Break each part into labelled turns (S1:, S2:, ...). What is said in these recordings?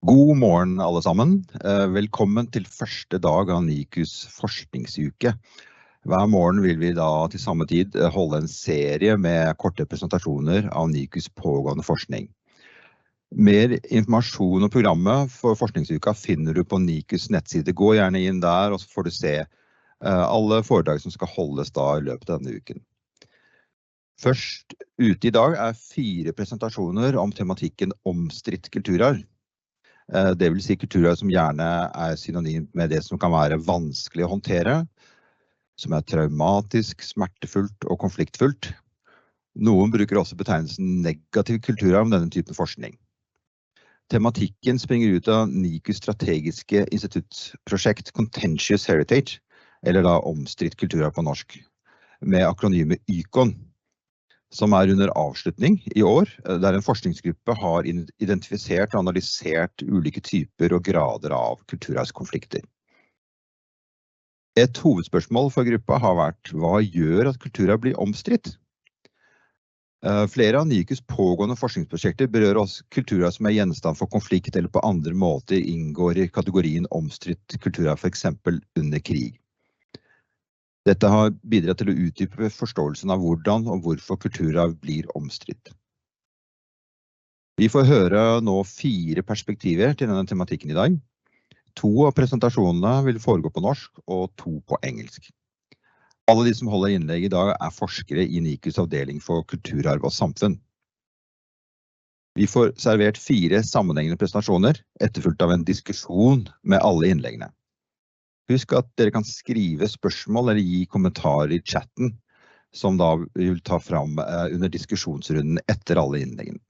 S1: God morgen alle sammen. Velkommen til første dag av NIKUs forskningsuke. Hver morgen vil vi da til samme tid holde en serie med korte presentasjoner av NIKUs pågående forskning. Mer informasjon om programmet for forskningsuka finner du på NIKUs nettside. Gå gjerne inn der, og så får du se alle foredrag som skal holdes da i løpet av denne uken. Først ute i dag 4 presentasjoner om tematikken Omstridt kulturarv. Det vil si kulturarv som gjerne synonym med det som kan være vanskelig å håndtere, som traumatisk, smertefullt og konfliktfullt. Noen bruker også betegnelsen negativ kulturarv om denne typen forskning. Tematikken springer ut av NIKUs strategiske instituttprosjekt Contentious Heritage, eller da Omstridt kulturarv på norsk, med akronymet YCON, som under avslutning i år, der en forskningsgruppe har identifisert og analysert ulike typer og grader av kulturarvskonflikter. Et hovedspørsmål for gruppa har vært: hva gjør at kulturarv blir omstridt? Flere av NIKUs pågående forskningsprosjekter berører også kulturarv som gjenstand for konflikt eller på andre måter inngår i kategorien omstridt kulturarv, for eksempel under krig. Dette har bidratt til å utdype forståelsen av hvordan og hvorfor kulturarv blir omstridt. Vi får høre nå 4 perspektiver til denne tematikken i dag. 2 av presentasjonene vil foregå på norsk og 2 på engelsk. Alle de som holder innlegg i dag forskere i NIKUs avdeling for kulturarv og samfunn. Vi får servert 4 sammenhengende presentasjoner, etterfulgt av en diskusjon med alle innleggene. Husk at dere kan skrive spørsmål eller gi kommentarer i chatten, som da vil ta fram under diskusjonsrunden etter alle innleggene.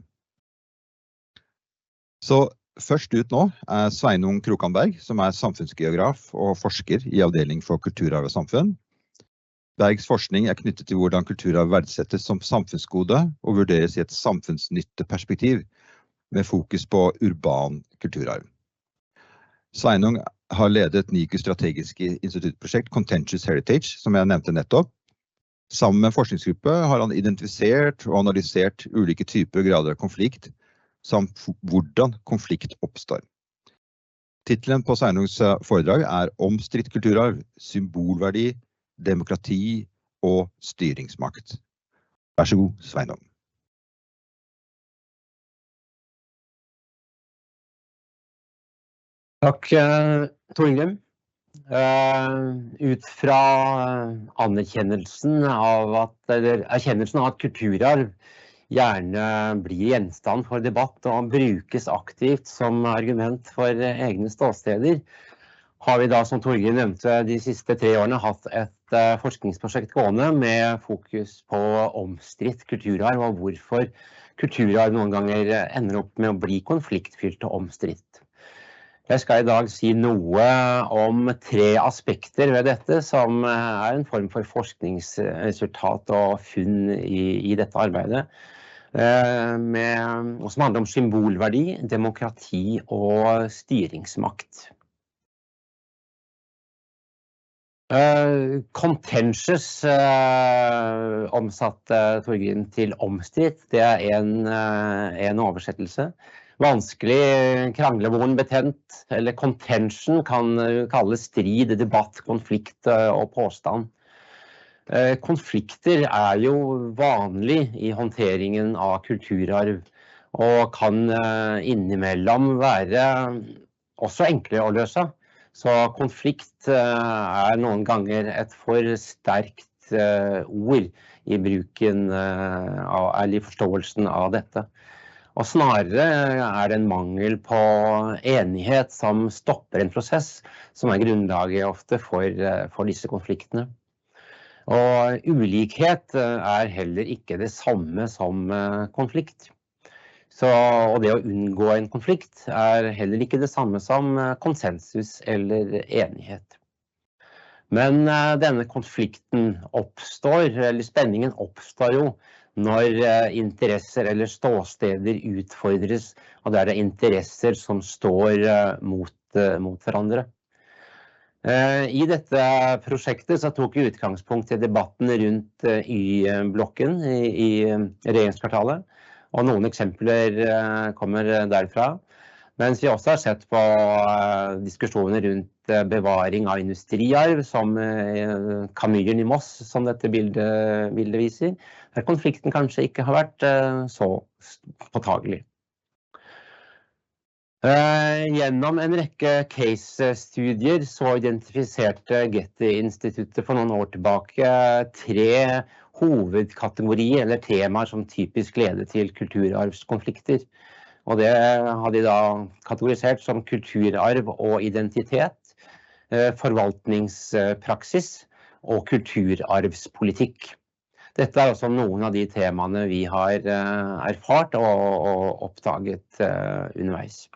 S1: Så først ut nå Sveinung Krokann Berg, som samfunnsgeograf og forsker i avdeling for kulturarv og samfunn. Bergs forskning knyttet til hvordan kulturarv verdsettes som samfunnsgode og vurderes i et samfunnsnytteperspektiv med fokus på urban kulturarv. Sveinung har ledet NIKUs strategiske instituttprosjekt Contentious Heritage, som jeg nevnte nettopp. Sammen med en forskningsgruppe har han identifisert og analysert ulike typer og grader av konflikt, samt hvordan konflikt oppstår. Titelen på Sveinungs foredrag Omstridt kulturarv, symbolverdi, demokrati og styringsmakt. Vær så god, Sveinung.
S2: Takk, Torgrim. Ut fra erkjennelsen av at kulturarv gjerne blir gjenstand for debatt og brukes aktivt som argument for egne ståsteder, har vi da, som Torgrim nevnte, de siste 3 årene hatt et forskningsprosjekt gående med fokus på omstridt kulturarv og hvorfor kulturarv noen ganger ender opp med å bli konfliktfylt og omstridt. Jeg skal i dag si noe om 3 aspekter ved dette, som en form for forskningsresultat og funn i dette arbeidet, som handler om symbolverdi, demokrati og styringsmakt. Contentious omsatte Torgrim til omstridt, det en oversettelse. Vanskelig, kranglevoren betent, eller contention kan kalles strid, debatt, konflikt og påstand. Konflikter jo vanlig i håndteringen av kulturarv, og kan innimellom være også enkle å løse. Så konflikt noen ganger et for sterkt ord i bruken eller i forståelsen av dette. Og snarere det en mangel på enighet som stopper en prosess, som grunnlaget ofte for disse konfliktene. Og ulikhet heller ikke det samme som konflikt. Og det å unngå en konflikt heller ikke det samme som konsensus eller enighet. Men denne konflikten oppstår, eller spenningen oppstår jo, når interesser eller ståsteder utfordres, og det interesser som står mot hverandre. I dette prosjektet så tok vi utgangspunkt i debatten rundt Y-blokken i regjeringskvartalet, og noen eksempler kommer derfra. Mens vi også har sett på diskusjoner rundt bevaring av industriarv, som Kamyren i Moss, som dette bildet viser, der konflikten kanskje ikke har vært så påtagelig. Gjennom en rekke case-studier så identifiserte Getty-instituttet for noen år tilbake 3 hovedkategorier eller temaer som typisk leder til kulturarvskonflikter. Og det har de da kategorisert som kulturarv og identitet, forvaltningspraksis og kulturarvspolitikk. Dette også noen av de temaene vi har erfart og oppdaget underveis.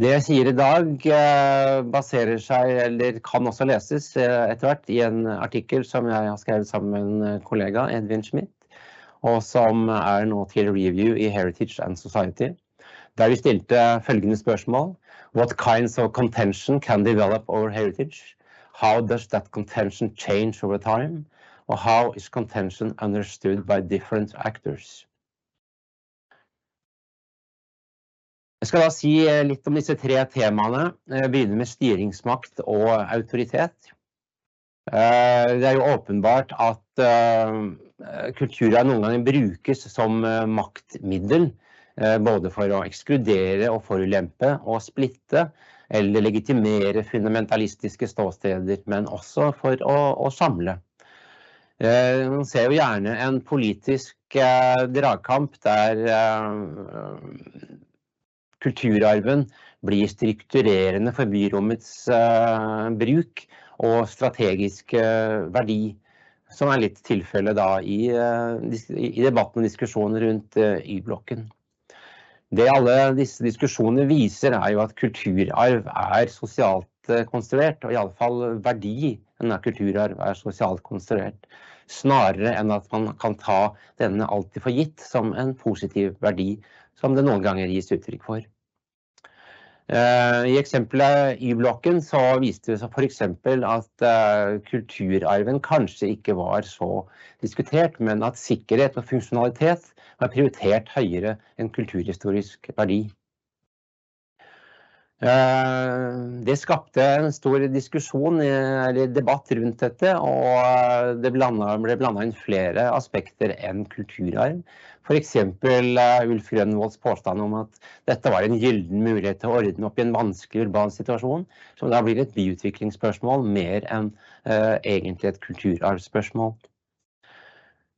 S2: Det jeg sier i dag baserer seg, eller kan også leses etter hvert, i en artikkel som jeg har skrevet sammen med en kollega, Edvin Schmidt, og som nå til review i Heritage and Society, der vi stilte følgende spørsmål: What kinds of contention can develop over heritage? How does that contention change over time? Og how is contention understood by different actors? Jeg skal da si litt om disse 3 temaene. Jeg begynner med styringsmakt og autoritet. Det jo åpenbart at kulturer noen ganger brukes som maktmiddel, både for å ekskludere og forulempe og splitte, eller legitimere fundamentalistiske ståsteder, men også for å samle. Man ser jo gjerne en politisk dragkamp der kulturarven blir strukturerende for byrommets bruk og strategisk verdi, som litt tilfelle da i debatten og diskusjonen rundt Y-blokken. Det alle disse diskusjonene viser jo at kulturarv sosialt konstruert, og i alle fall verdien av kulturarv sosialt konstruert, snarere enn at man kan ta denne alltid for gitt som en positiv verdi, som det noen ganger gis uttrykk for. I eksempelet Y-blokken så viste det seg for eksempel at kulturarven kanskje ikke var så diskutert, men at sikkerhet og funksjonalitet var prioritert høyere enn kulturhistorisk verdi. Det skapte en stor diskusjon eller debatt rundt dette, og det ble blandet inn flere aspekter enn kulturarv. For eksempel Ulf Grønvolds påstand om at dette var en gylden mulighet til å ordne opp i en vanskelig urban situasjon, som da blir et byutviklingsspørsmål mer enn egentlig et kulturarvsspørsmål.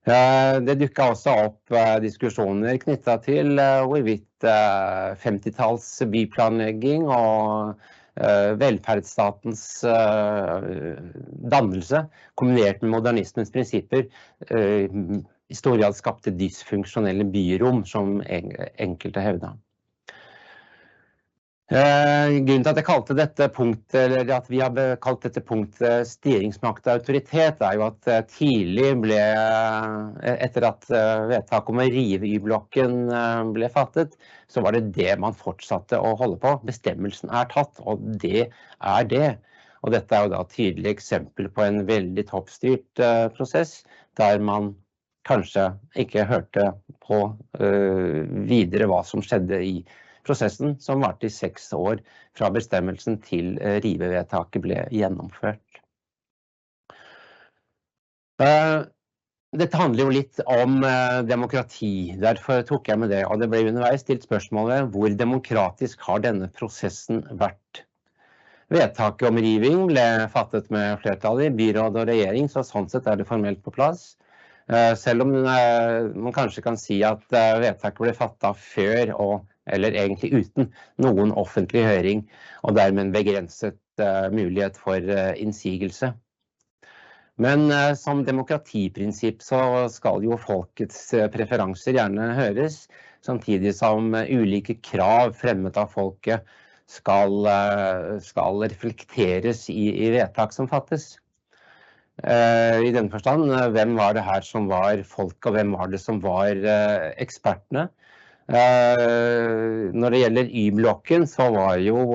S2: Det dukket også opp diskusjoner knyttet til hvorvidt 50-talls byplanlegging og velferdsstatens dannelse, kombinert med modernismens prinsipper, i stor grad skapte dysfunksjonelle byrom, som enkelte hevda. Grunnen til at jeg kalte dette punktet, eller at vi har kalt dette punktet styringsmakt og autoritet, jo at tidlig ble, etter at vedtak om å rive Y-blokken ble fattet, så var det det man fortsatte å holde på. Bestemmelsen tatt, og det det. Og dette jo da et tydelig eksempel på en veldig toppstyrt prosess, der man kanskje ikke hørte på videre hva som skjedde i prosessen, som varte i 6 år fra bestemmelsen til rivevedtaket ble gjennomført. Dette handler jo litt om demokrati, derfor tok jeg med det, og det ble underveis stilt spørsmålet hvor demokratisk har denne prosessen vært. Vedtaket om riving ble fattet med flertall i byråd og regjering, så sånn sett det formelt på plass. Selv om man kanskje kan si at vedtaket ble fattet før eller egentlig uten noen offentlig høring, og dermed en begrenset mulighet for innsigelse. Men som demokratiprinsipp så skal jo folkets preferanser gjerne høres, samtidig som ulike krav fremmet av folket skal reflekteres i vedtak som fattes. I denne forstand, hvem var det her som var folk, og hvem var det som var ekspertene? Når det gjelder Y-blokken, så var jo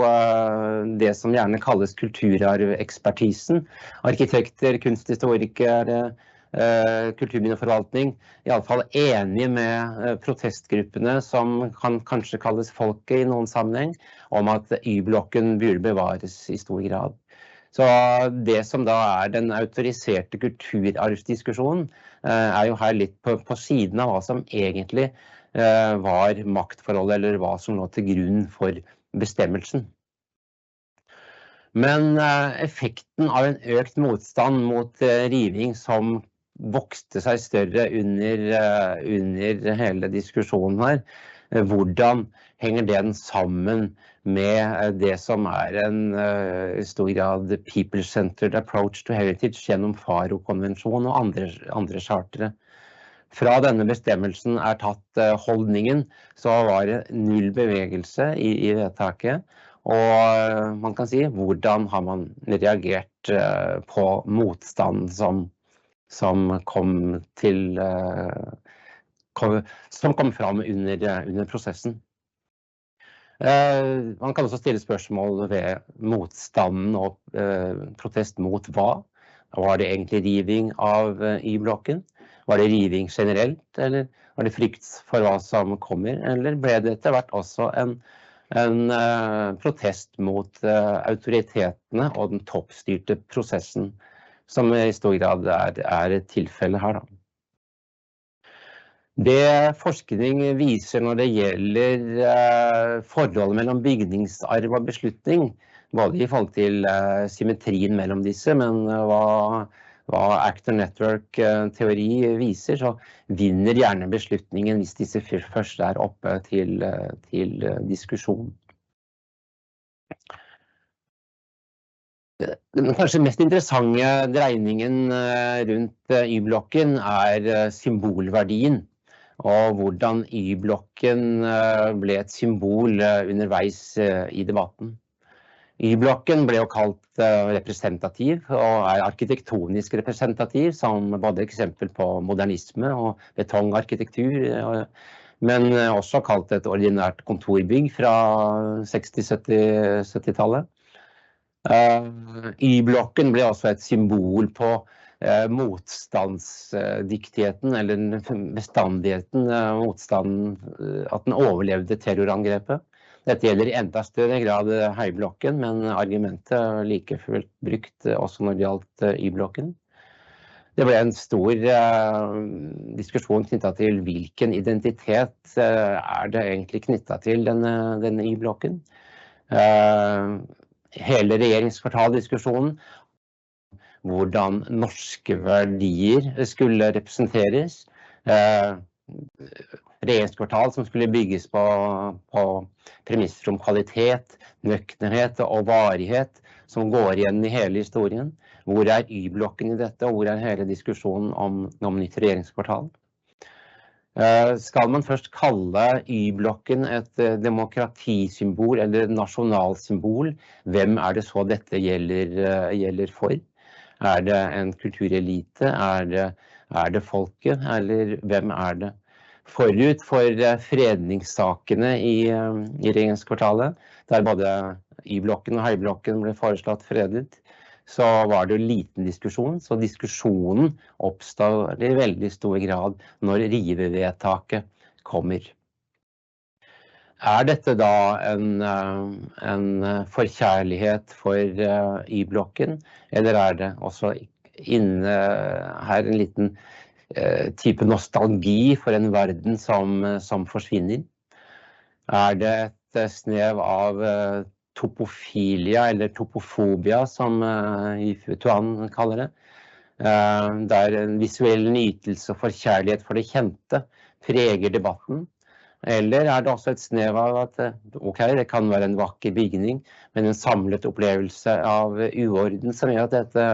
S2: det som gjerne kalles kulturarvekspertisen, arkitekter, kunsthistorikere, kulturminneforvaltning I alle fall enige med protestgruppene som kan kanskje kalles folket I noen sammenheng, om at Y-blokken burde bevares I stor grad. Så det som da den autoriserte kulturarvsdiskusjonen jo her litt på siden av hva som egentlig var maktforholdet, eller hva som lå til grunn for bestemmelsen. Men effekten av en økt motstand mot riving som vokste seg større under hele diskusjonen her, hvordan henger den sammen med det som en I stor grad people-centered approach to heritage gjennom Faro-konvensjonen og andre chartere. Fra denne bestemmelsen tatt holdningen, så var det null bevegelse I vedtaket, og man kan si, hvordan har man reagert på motstand som kom fram under prosessen. Man kan også stille spørsmål ved motstanden og protest mot hva. Var det egentlig riving av Y-blokken? Var det riving generelt, eller var det frykt for hva som kommer? Eller ble det etter hvert også en protest mot autoritetene og den toppstyrte prosessen, som I stor grad et tilfelle her da. Det forskning viser når det gjelder forholdet mellom bygningsarv og beslutning, både I forhold til symmetrien mellom disse, men hva Actor Network-teori viser, så vinner gjerne beslutningen hvis disse først oppe til diskusjon. Den kanskje mest interessante dreiningen rundt Y-blokken symbolverdien, og hvordan Y-blokken ble et symbol underveis I debatten. Y-blokken ble jo kalt representativ og arkitektonisk representativ som både eksempel på modernisme og betongarkitektur, men også kalt et ordinært kontorbygg fra 60-70-tallet. Y-blokken ble også et symbol på motstandsdyktigheten eller bestandigheten, motstanden, at den overlevde terrorangrepet. Dette gjelder I enda større grad høyblokken, men argumentet like fullt brukt også når det gjaldt Y-blokken. Det ble en stor diskusjon knyttet til hvilken identitet det egentlig knyttet til denne Y-blokken. Hele regjeringskvartaldiskusjonen, hvordan norske verdier skulle representeres, regjeringskvartal som skulle bygges på premisser om kvalitet, nøkternhet og varighet som går igjen I hele historien. Hvor Y-blokken I dette, og hvor hele diskusjonen om nytt regjeringskvartal? Skal man først kalle Y-blokken et demokratisymbol eller nasjonalsymbol, hvem det så dette gjelder for? Det en kulturelite? Det folket? Eller hvem det? Forut for fredningssakene I regjeringskvartalet, der både Y-blokken og høyblokken ble foreslått fredet, så var det jo liten diskusjon, så diskusjonen oppstår I veldig stor grad når rivevedtaket kommer. Dette da en forkjærlighet for Y-blokken, eller det også inne her en liten type nostalgi for en verden som forsvinner? Det et snev av topofilia eller topofobia som Joar kaller det, der en visuell nytelse og forkjærlighet for det kjente preger debatten? Eller det også et snev av at det kan være en vakker bygning, men en samlet opplevelse av uorden som gjør at dette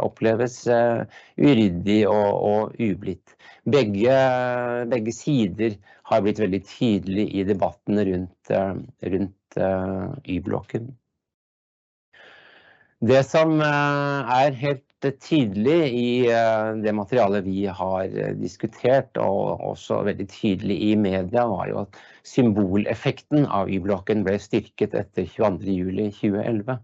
S2: oppleves uryddig og ublidt. Begge sider har blitt veldig tydelig I debatten rundt Y-blokken. Det som helt tydelig I det materialet vi har diskutert, og også veldig tydelig I media, var jo at symboleffekten av Y-blokken ble styrket etter 22. juli 2011.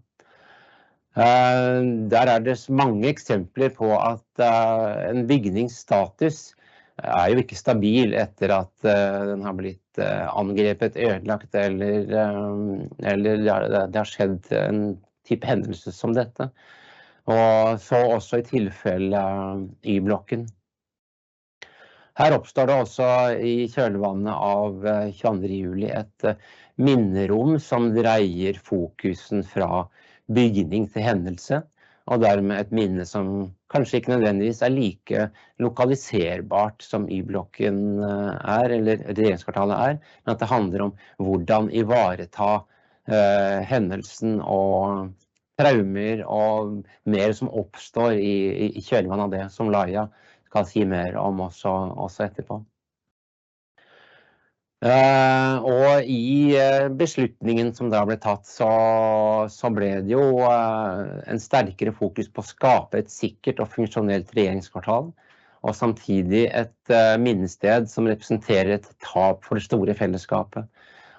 S2: Der det mange eksempler på at en bygningsstatus jo ikke stabil etter at den har blitt angrepet, ødelagt, eller det har skjedd en type hendelse som dette. Og så også i tilfelle Y-blokken. Her oppstår det også i kjølvannet av 22. juli et minnerom som dreier fokusen fra bygning til hendelse, og dermed et minne som kanskje ikke nødvendigvis like lokaliserbart som Y-blokken eller regjeringskvartalet men at det handler om hvordan ivareta hendelsen og traumer og mer som oppstår i kjølvannet av det, som Laia skal si mer om også etterpå. Og i beslutningen som da ble tatt, så ble det jo en sterkere fokus på å skape et sikkert og funksjonelt regjeringskvartal, og samtidig et minnested som representerer et tap for det store fellesskapet.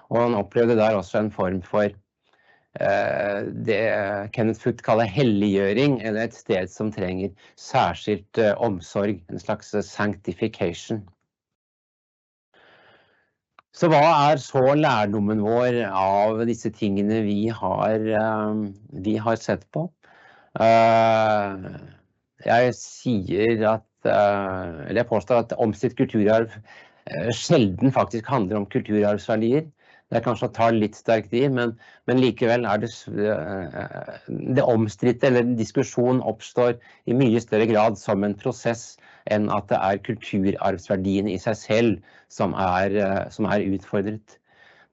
S2: Og han opplevde der også en form for det Kenneth Foot kaller helliggjøring, eller et sted som trenger særskilt omsorg, en slags sanctification. Så hva så lærdommen vår av disse tingene vi har sett på? Jeg sier at, eller jeg påstår at Omstridt kulturarv sjelden faktisk handler om kulturarvsverdier. Det kanskje å ta litt sterkt i, men likevel det omstridte eller diskusjon oppstår i mye større grad som en prosess enn at det kulturarvsverdiene i seg selv som utfordret.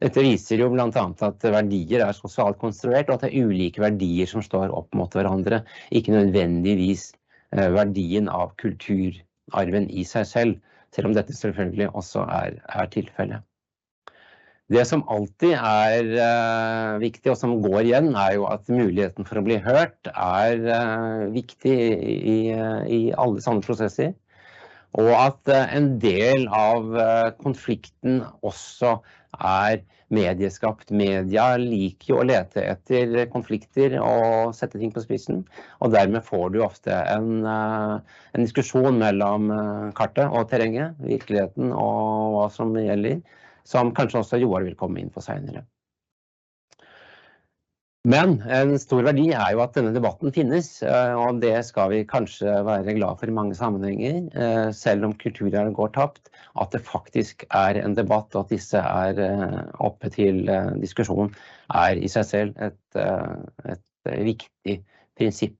S2: Dette viser jo blant annet at verdier sosialt konstruert, og at det ulike verdier som står opp mot hverandre, ikke nødvendigvis verdien av kulturarven i seg selv, selv om dette selvfølgelig også tilfellet. Det som alltid viktig, og som går igjen, jo at muligheten for å bli hørt viktig i alle sånne prosesser. Og at en del av konflikten også medieskapt. Media liker jo å lete etter konflikter og sette ting på spissen, og dermed får du ofte en diskusjon mellom kartet og terrenget, virkeligheten og hva som gjelder, som kanskje også Joar vil komme inn på senere. Men en stor verdi jo at denne debatten finnes, og det skal vi kanskje være glad for i mange sammenhenger, selv om kulturarv går tapt, at det faktisk en debatt, og at disse oppe til diskusjon, i seg selv et viktig prinsipp.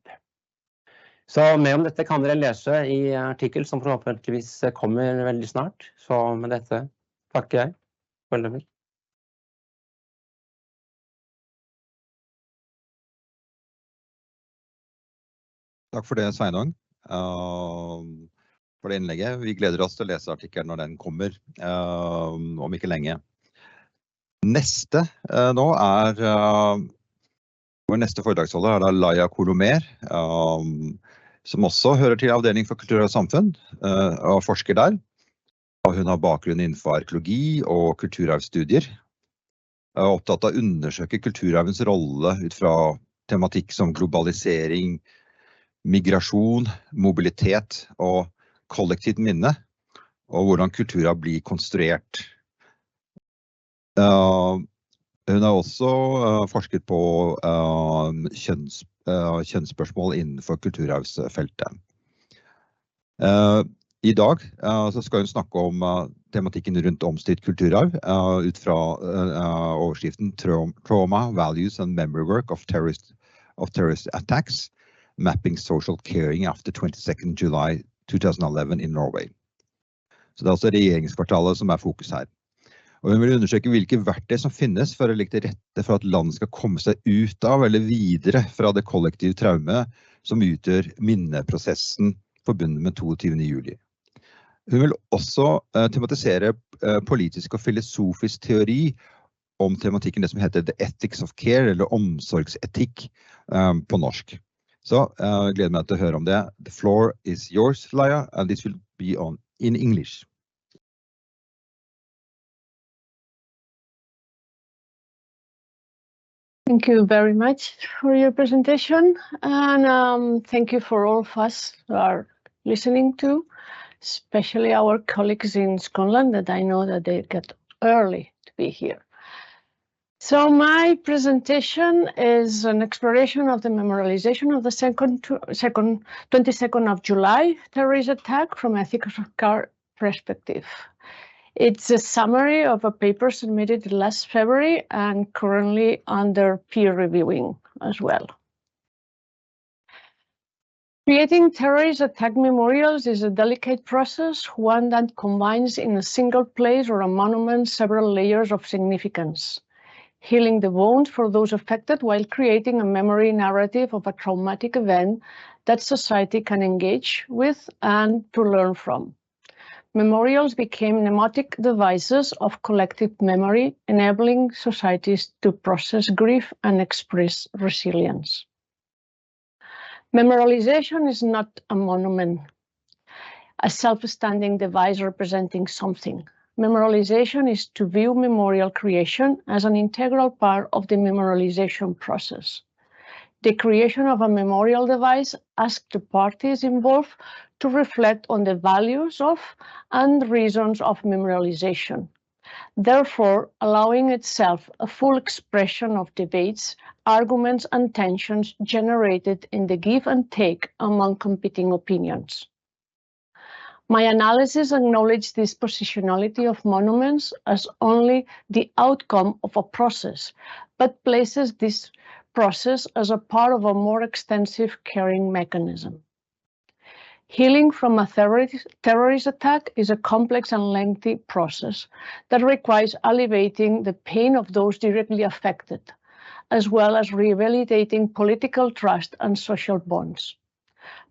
S2: Så mer om dette kan dere lese i artikkel som forhåpentligvis kommer veldig snart, så med dette takker jeg.
S1: Takk for det, Sveinung, for det innlegget. Vi gleder oss til å lese artikkelen når den kommer, om ikke lenge. Neste nå vår neste foredragsholder da Laia Colomer, som også hører til avdeling for kultur og samfunn, og forsker der. Hun har bakgrunn innenfor arkeologi og kulturarvstudier, opptatt av å undersøke kulturarvens rolle ut fra tematikk som globalisering, migrasjon, mobilitet og kollektivt minne, og hvordan kulturarv blir konstruert. Hun har også forsket på kjønnsspørsmål innenfor kulturarvsfeltet. I dag så skal hun snakke om tematikken rundt omstridt kulturarv ut fra overskriften Trauma, Values and Memory Work of Terrorist Attacks, Mapping Social Caring after 22nd July 2011 in Norway. Så det også regjeringskvartalet som fokus her. Og hun vil undersøke hvilke verktøy som finnes for å legge til rette for at landet skal komme seg ut av eller videre fra det kollektive traume som utgjør minneprosessen forbundet med 22. juli. Hun vil også tematisere politisk og filosofisk teori om tematikken det som heter The Ethics of Care, eller omsorgsetikk på norsk. Så gleder meg til å høre om det. The floor is yours, Laia, and this will be in English.
S3: Thank you very much for your presentation, and thank you for all of us who are listening to, especially our colleagues in Scotland that I know that they get early to be here. So my presentation is an exploration of the memorialization of the 22nd of July terrorist attack from ethical perspective. It's a summary of a paper submitted last February and currently under peer reviewing as well. Creating terrorist attack memorials is a delicate process, one that combines in a single place or a monument several layers of significance, healing the wounds for those affected while creating a memory narrative of a traumatic event that society can engage with and to learn from. Memorials became mnemonic devices of collective memory, enabling societies to process grief and express resilience. Memorialization is not a monument, a self-standing device representing something. Memorialization is to view memorial creation as an integral part of the memorialization process. The creation of a memorial device asks the parties involved to reflect on the values of and reasons of memorialization, therefore allowing itself a full expression of debates, arguments, and tensions generated in the give and take among competing opinions. My analysis acknowledges this positionality of monuments as only the outcome of a process, but places this process as a part of a more extensive caring mechanism. Healing from a terrorist attack is a complex and lengthy process that requires alleviating the pain of those directly affected, as well as rehabilitating political trust and social bonds.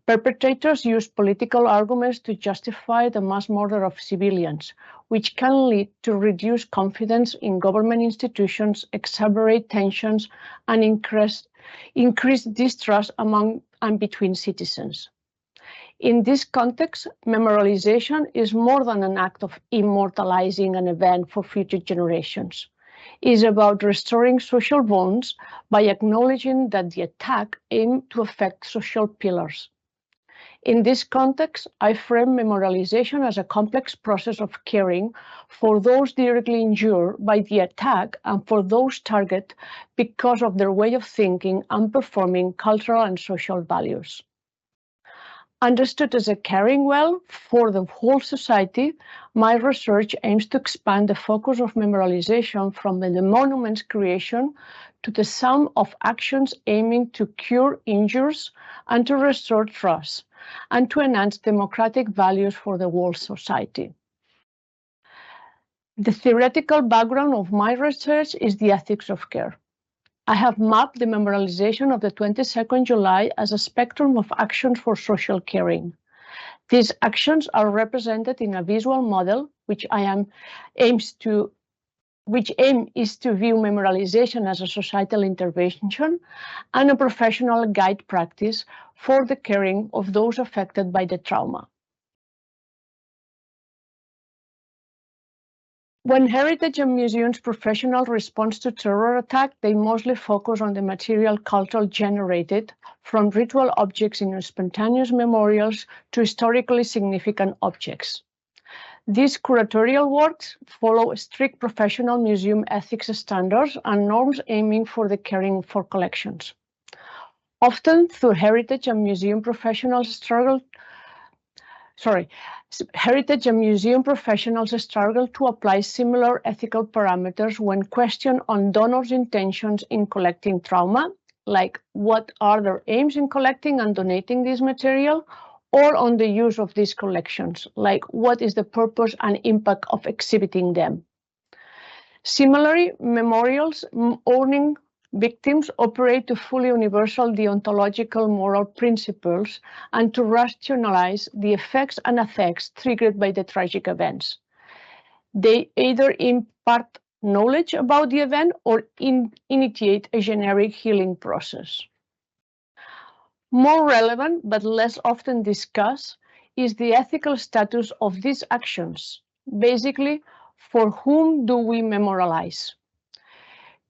S3: Perpetrators use political arguments to justify the mass murder of civilians, which can lead to reduced confidence in government institutions, exacerbate tensions, and increase distrust among and between citizens. In this context, memorialization is more than an act of immortalizing an event for future generations. It is about restoring social bonds by acknowledging that the attack aimed to affect social pillars. In this context, I frame memorialization as a complex process of caring for those directly injured by the attack and for those targeted because of their way of thinking and performing cultural and social values. Understood as a caring well for the whole society, my research aims to expand the focus of memorialization from the monument's creation to the sum of actions aiming to cure injuries and to restore trust, and to enhance democratic values for the whole society. The theoretical background of my research is the ethics of care. I have mapped the memorialization of the 22nd July as a spectrum of actions for social caring. These actions are represented in a visual model, which aim is to view memorialization as a societal intervention and a professional guide practice for the caring of those affected by the trauma. When heritage and museums professionals respond to terror attack, they mostly focus on the material culture generated from ritual objects in spontaneous memorials to historically significant objects. These curatorial works follow strict professional museum ethics standards and norms aiming for the caring for collections. Often through heritage and museum professionals struggle to apply similar ethical parameters when questioned on donors' intentions in collecting trauma, like what are their aims in collecting and donating this material, or on the use of these collections, like what is the purpose and impact of exhibiting them. Similarly, memorials owning victims operate to fully universal deontological moral principles and to rationalize the effects and affects triggered by the tragic events. They either impart knowledge about the event or initiate a generic healing process. More relevant, but less often discussed, is the ethical status of these actions. Basically, for whom do we memorialize?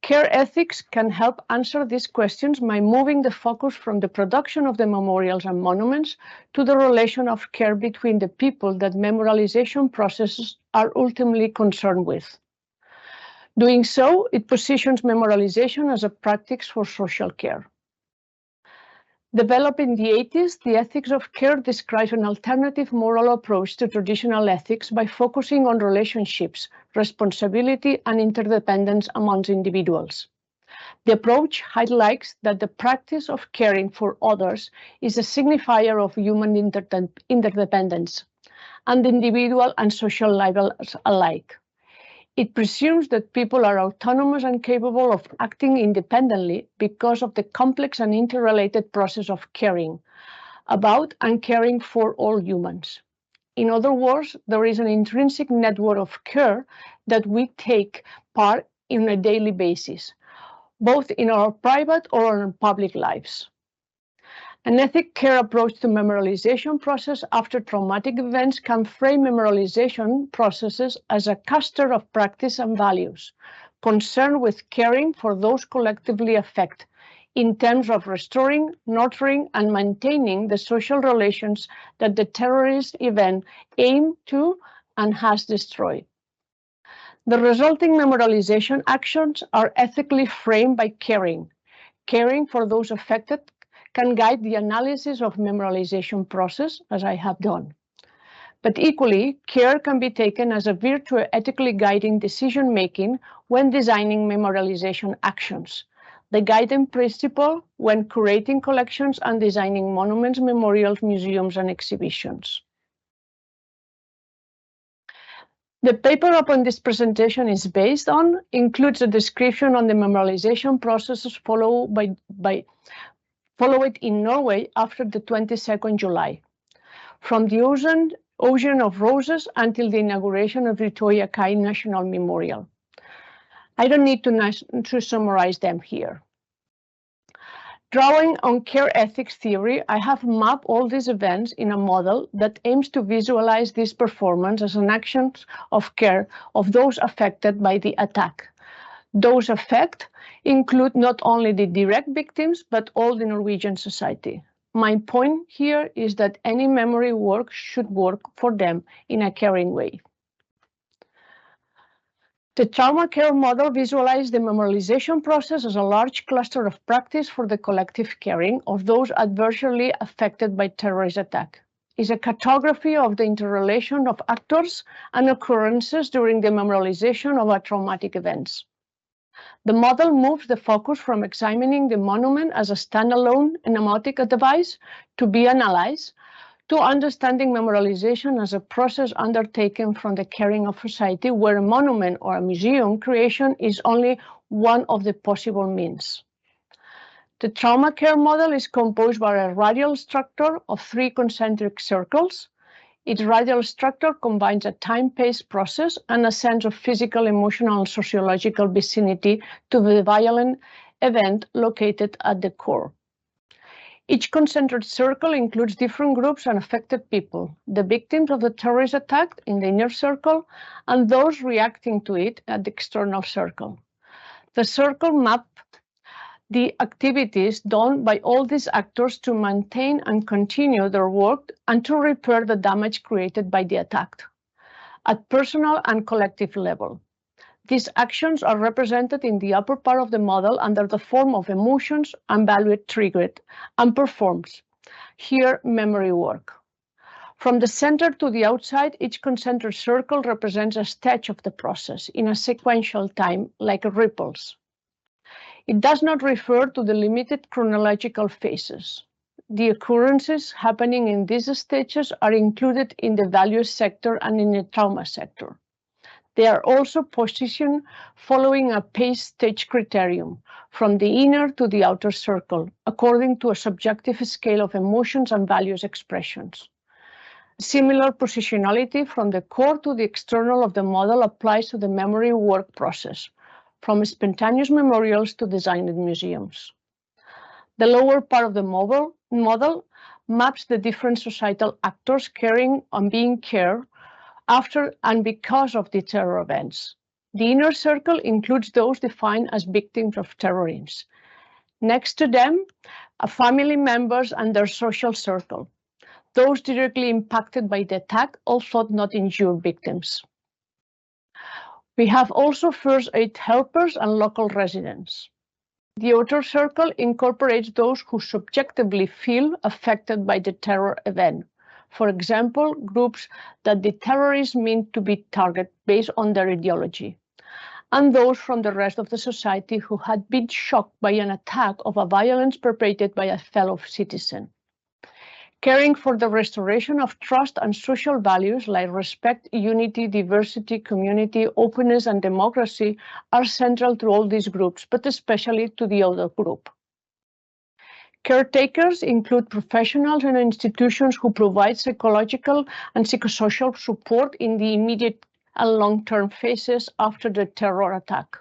S3: Care ethics can help answer these questions by moving the focus from the production of the memorials and monuments to the relation of care between the people that memorialization processes are ultimately concerned with. Doing so, it positions memorialization as a practice for social care. Developed in the 80s, the ethics of care describes an alternative moral approach to traditional ethics by focusing on relationships, responsibility, and interdependence amongst individuals. The approach highlights that the practice of caring for others is a signifier of human interdependence and individual and social lives alike. It presumes that people are autonomous and capable of acting independently because of the complex and interrelated process of caring about and caring for all humans. In other words, there is an intrinsic network of care that we take part in on a daily basis, both in our private or in public lives. An ethic care approach to memorialization process after traumatic events can frame memorialization processes as a cluster of practice and values, concerned with caring for those collectively affected, in terms of restoring, nurturing, and maintaining the social relations that the terrorist event aimed to and has destroyed. The resulting memorialization actions are ethically framed by caring. Caring for those affected can guide the analysis of memorialization process, as I have done. But equally, care can be taken as a virtue ethically guiding decision-making when designing memorialization actions, the guiding principle when curating collections and designing monuments, memorials, museums, and exhibitions. The paper upon this presentation is based on includes a description on the memorialization processes followed in Norway after the 22nd July, from the Ocean of Roses until the inauguration of Utøya Kai National Memorial. I don't need to summarize them here. Drawing on care ethics theory, I have mapped all these events in a model that aims to visualize this performance as an action of care of those affected by the attack. Those affected include not only the direct victims, but all the Norwegian society. My point here is that any memory work should work for them in a caring way. The trauma care model visualizes the memorialization process as a large cluster of practice for the collective caring of those adversely affected by terrorist attack. It's a cartography of the interrelation of actors and occurrences during the memorialization of a traumatic events. The model moves the focus from examining the monument as a standalone mnemonic device to be analyzed, to understanding memorialization as a process undertaken from the caring of society where a monument or a museum creation is only one of the possible means. The trauma care model is composed by a radial structure of 3 concentric circles. Its radial structure combines a time-paced process and a sense of physical, emotional, and sociological vicinity to the violent event located at the core. Each concentric circle includes different groups and affected people, the victims of the terrorist attack in the inner circle and those reacting to it at the external circle. The circle maps the activities done by all these actors to maintain and continue their work and to repair the damage created by the attack at personal and collective level. These actions are represented in the upper part of the model under the form of emotions and values triggered and performed. Here, memory work. From the center to the outside, each concentric circle represents a stage of the process in a sequential time, like ripples. It does not refer to the limited chronological phases. The occurrences happening in these stages are included in the values sector and in the trauma sector. They are also positioned following a pace stage criterion, from the inner to the outer circle, according to a subjective scale of emotions and values expressions. Similar positionality from the core to the external of the model applies to the memory work process, from spontaneous memorials to designed museums. The lower part of the model maps the different societal actors caring and being cared after and because of the terror events. The inner circle includes those defined as victims of terrorism. Next to them are family members and their social circle. Those directly impacted by the attack, although not injured victims. We have also first aid helpers and local residents. The outer circle incorporates those who subjectively feel affected by the terror event. For example, groups that the terrorists mean to be targeted based on their ideology, and those from the rest of the society who had been shocked by an attack of a violence perpetrated by a fellow citizen. Caring for the restoration of trust and social values like respect, unity, diversity, community, openness, and democracy are central to all these groups, but especially to the other group. Caretakers include professionals and institutions who provide psychological and psychosocial support in the immediate and long-term phases after the terror attack.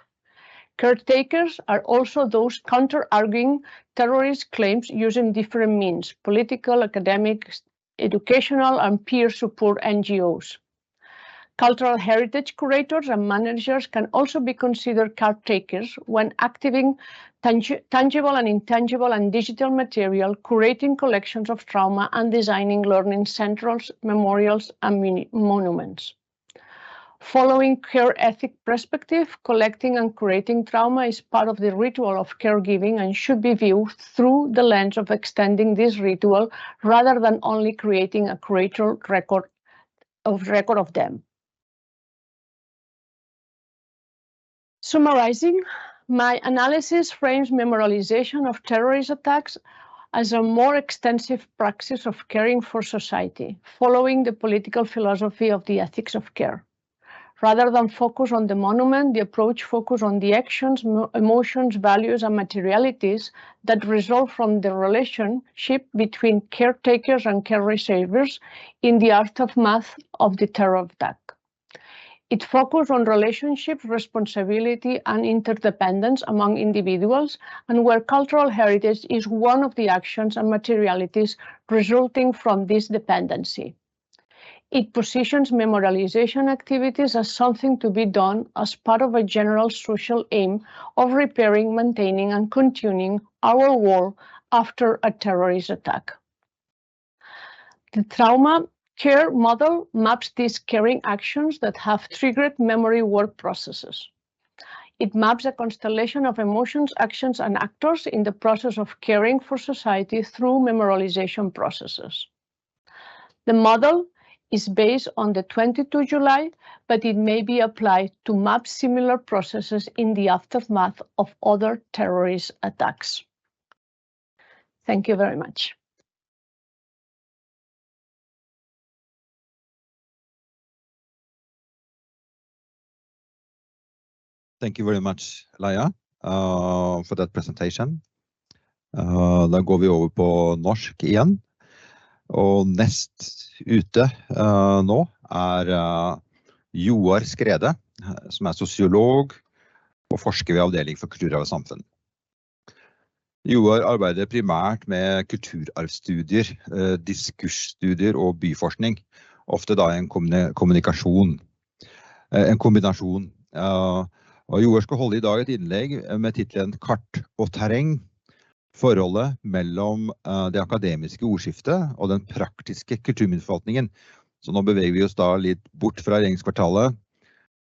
S3: Caretakers are also those counter-arguing terrorist claims using different means: political, academic, educational, and peer support NGOs. Cultural heritage curators and managers can also be considered caretakers when activating tangible and intangible and digital material, curating collections of trauma, and designing learning centers, memorials, and monuments. Following care ethic perspective, collecting and curating trauma is part of the ritual of caregiving and should be viewed through the lens of extending this ritual rather than only creating a curatorial record of them. Summarizing, my analysis frames memorialization of terrorist attacks as a more extensive practice of caring for society, following the political philosophy of the ethics of care. Rather than focus on the monument, the approach focuses on the actions, emotions, values, and materialities that result from the relationship between caretakers and care receivers in the aftermath of the terror attack. It focuses on relationship, responsibility, and interdependence among individuals, and where cultural heritage is one of the actions and materialities resulting from this dependency. It positions memorialization activities as something to be done as part of a general social aim of repairing, maintaining, and continuing our world after a terrorist attack. The trauma care model maps these caring actions that have triggered memory work processes. It maps a constellation of emotions, actions, and actors in the process of caring for society through memorialization processes. The model is based on the 22 July, but it may be applied to map similar processes in the aftermath of other terrorist attacks. Thank you very much.
S1: Thank you very much, Laia, for that presentation. Da går vi over på norsk igjen. Og nest ute nå Joar Skrede, som sosiolog og forsker ved avdeling for kulturarv og samfunn. Joar arbeider primært med kulturarvstudier, diskursstudier og byforskning, ofte da en kombinasjon. Og Joar skal holde i dag et innlegg med titlen Kart og terreng, forholdet mellom det akademiske ordskiftet og den praktiske kulturminneforvaltningen. Så nå beveger vi oss da litt bort fra regjeringskvartalet.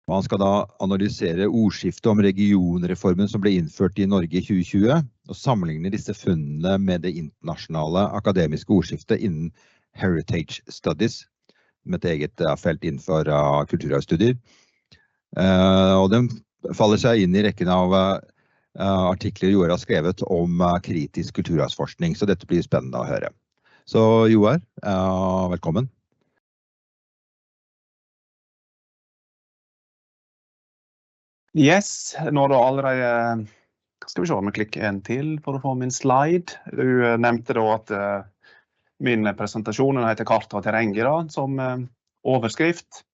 S1: Man skal da analysere ordskiftet om regionreformen som ble innført i Norge i 2020, og sammenligne disse funnene med det internasjonale akademiske ordskiftet innen Heritage Studies, med et eget felt innenfor kulturarvstudier. Og den faller seg inn i rekken av artikler Joar har skrevet om kritisk kulturarvsforskning, så dette blir spennende å høre. Så Joar, velkommen.
S4: Yes, nå da allerede, skal vi se om jeg klikker en til for å få min slide. Du nevnte da at min presentasjon heter Kart og terreng som overskrift,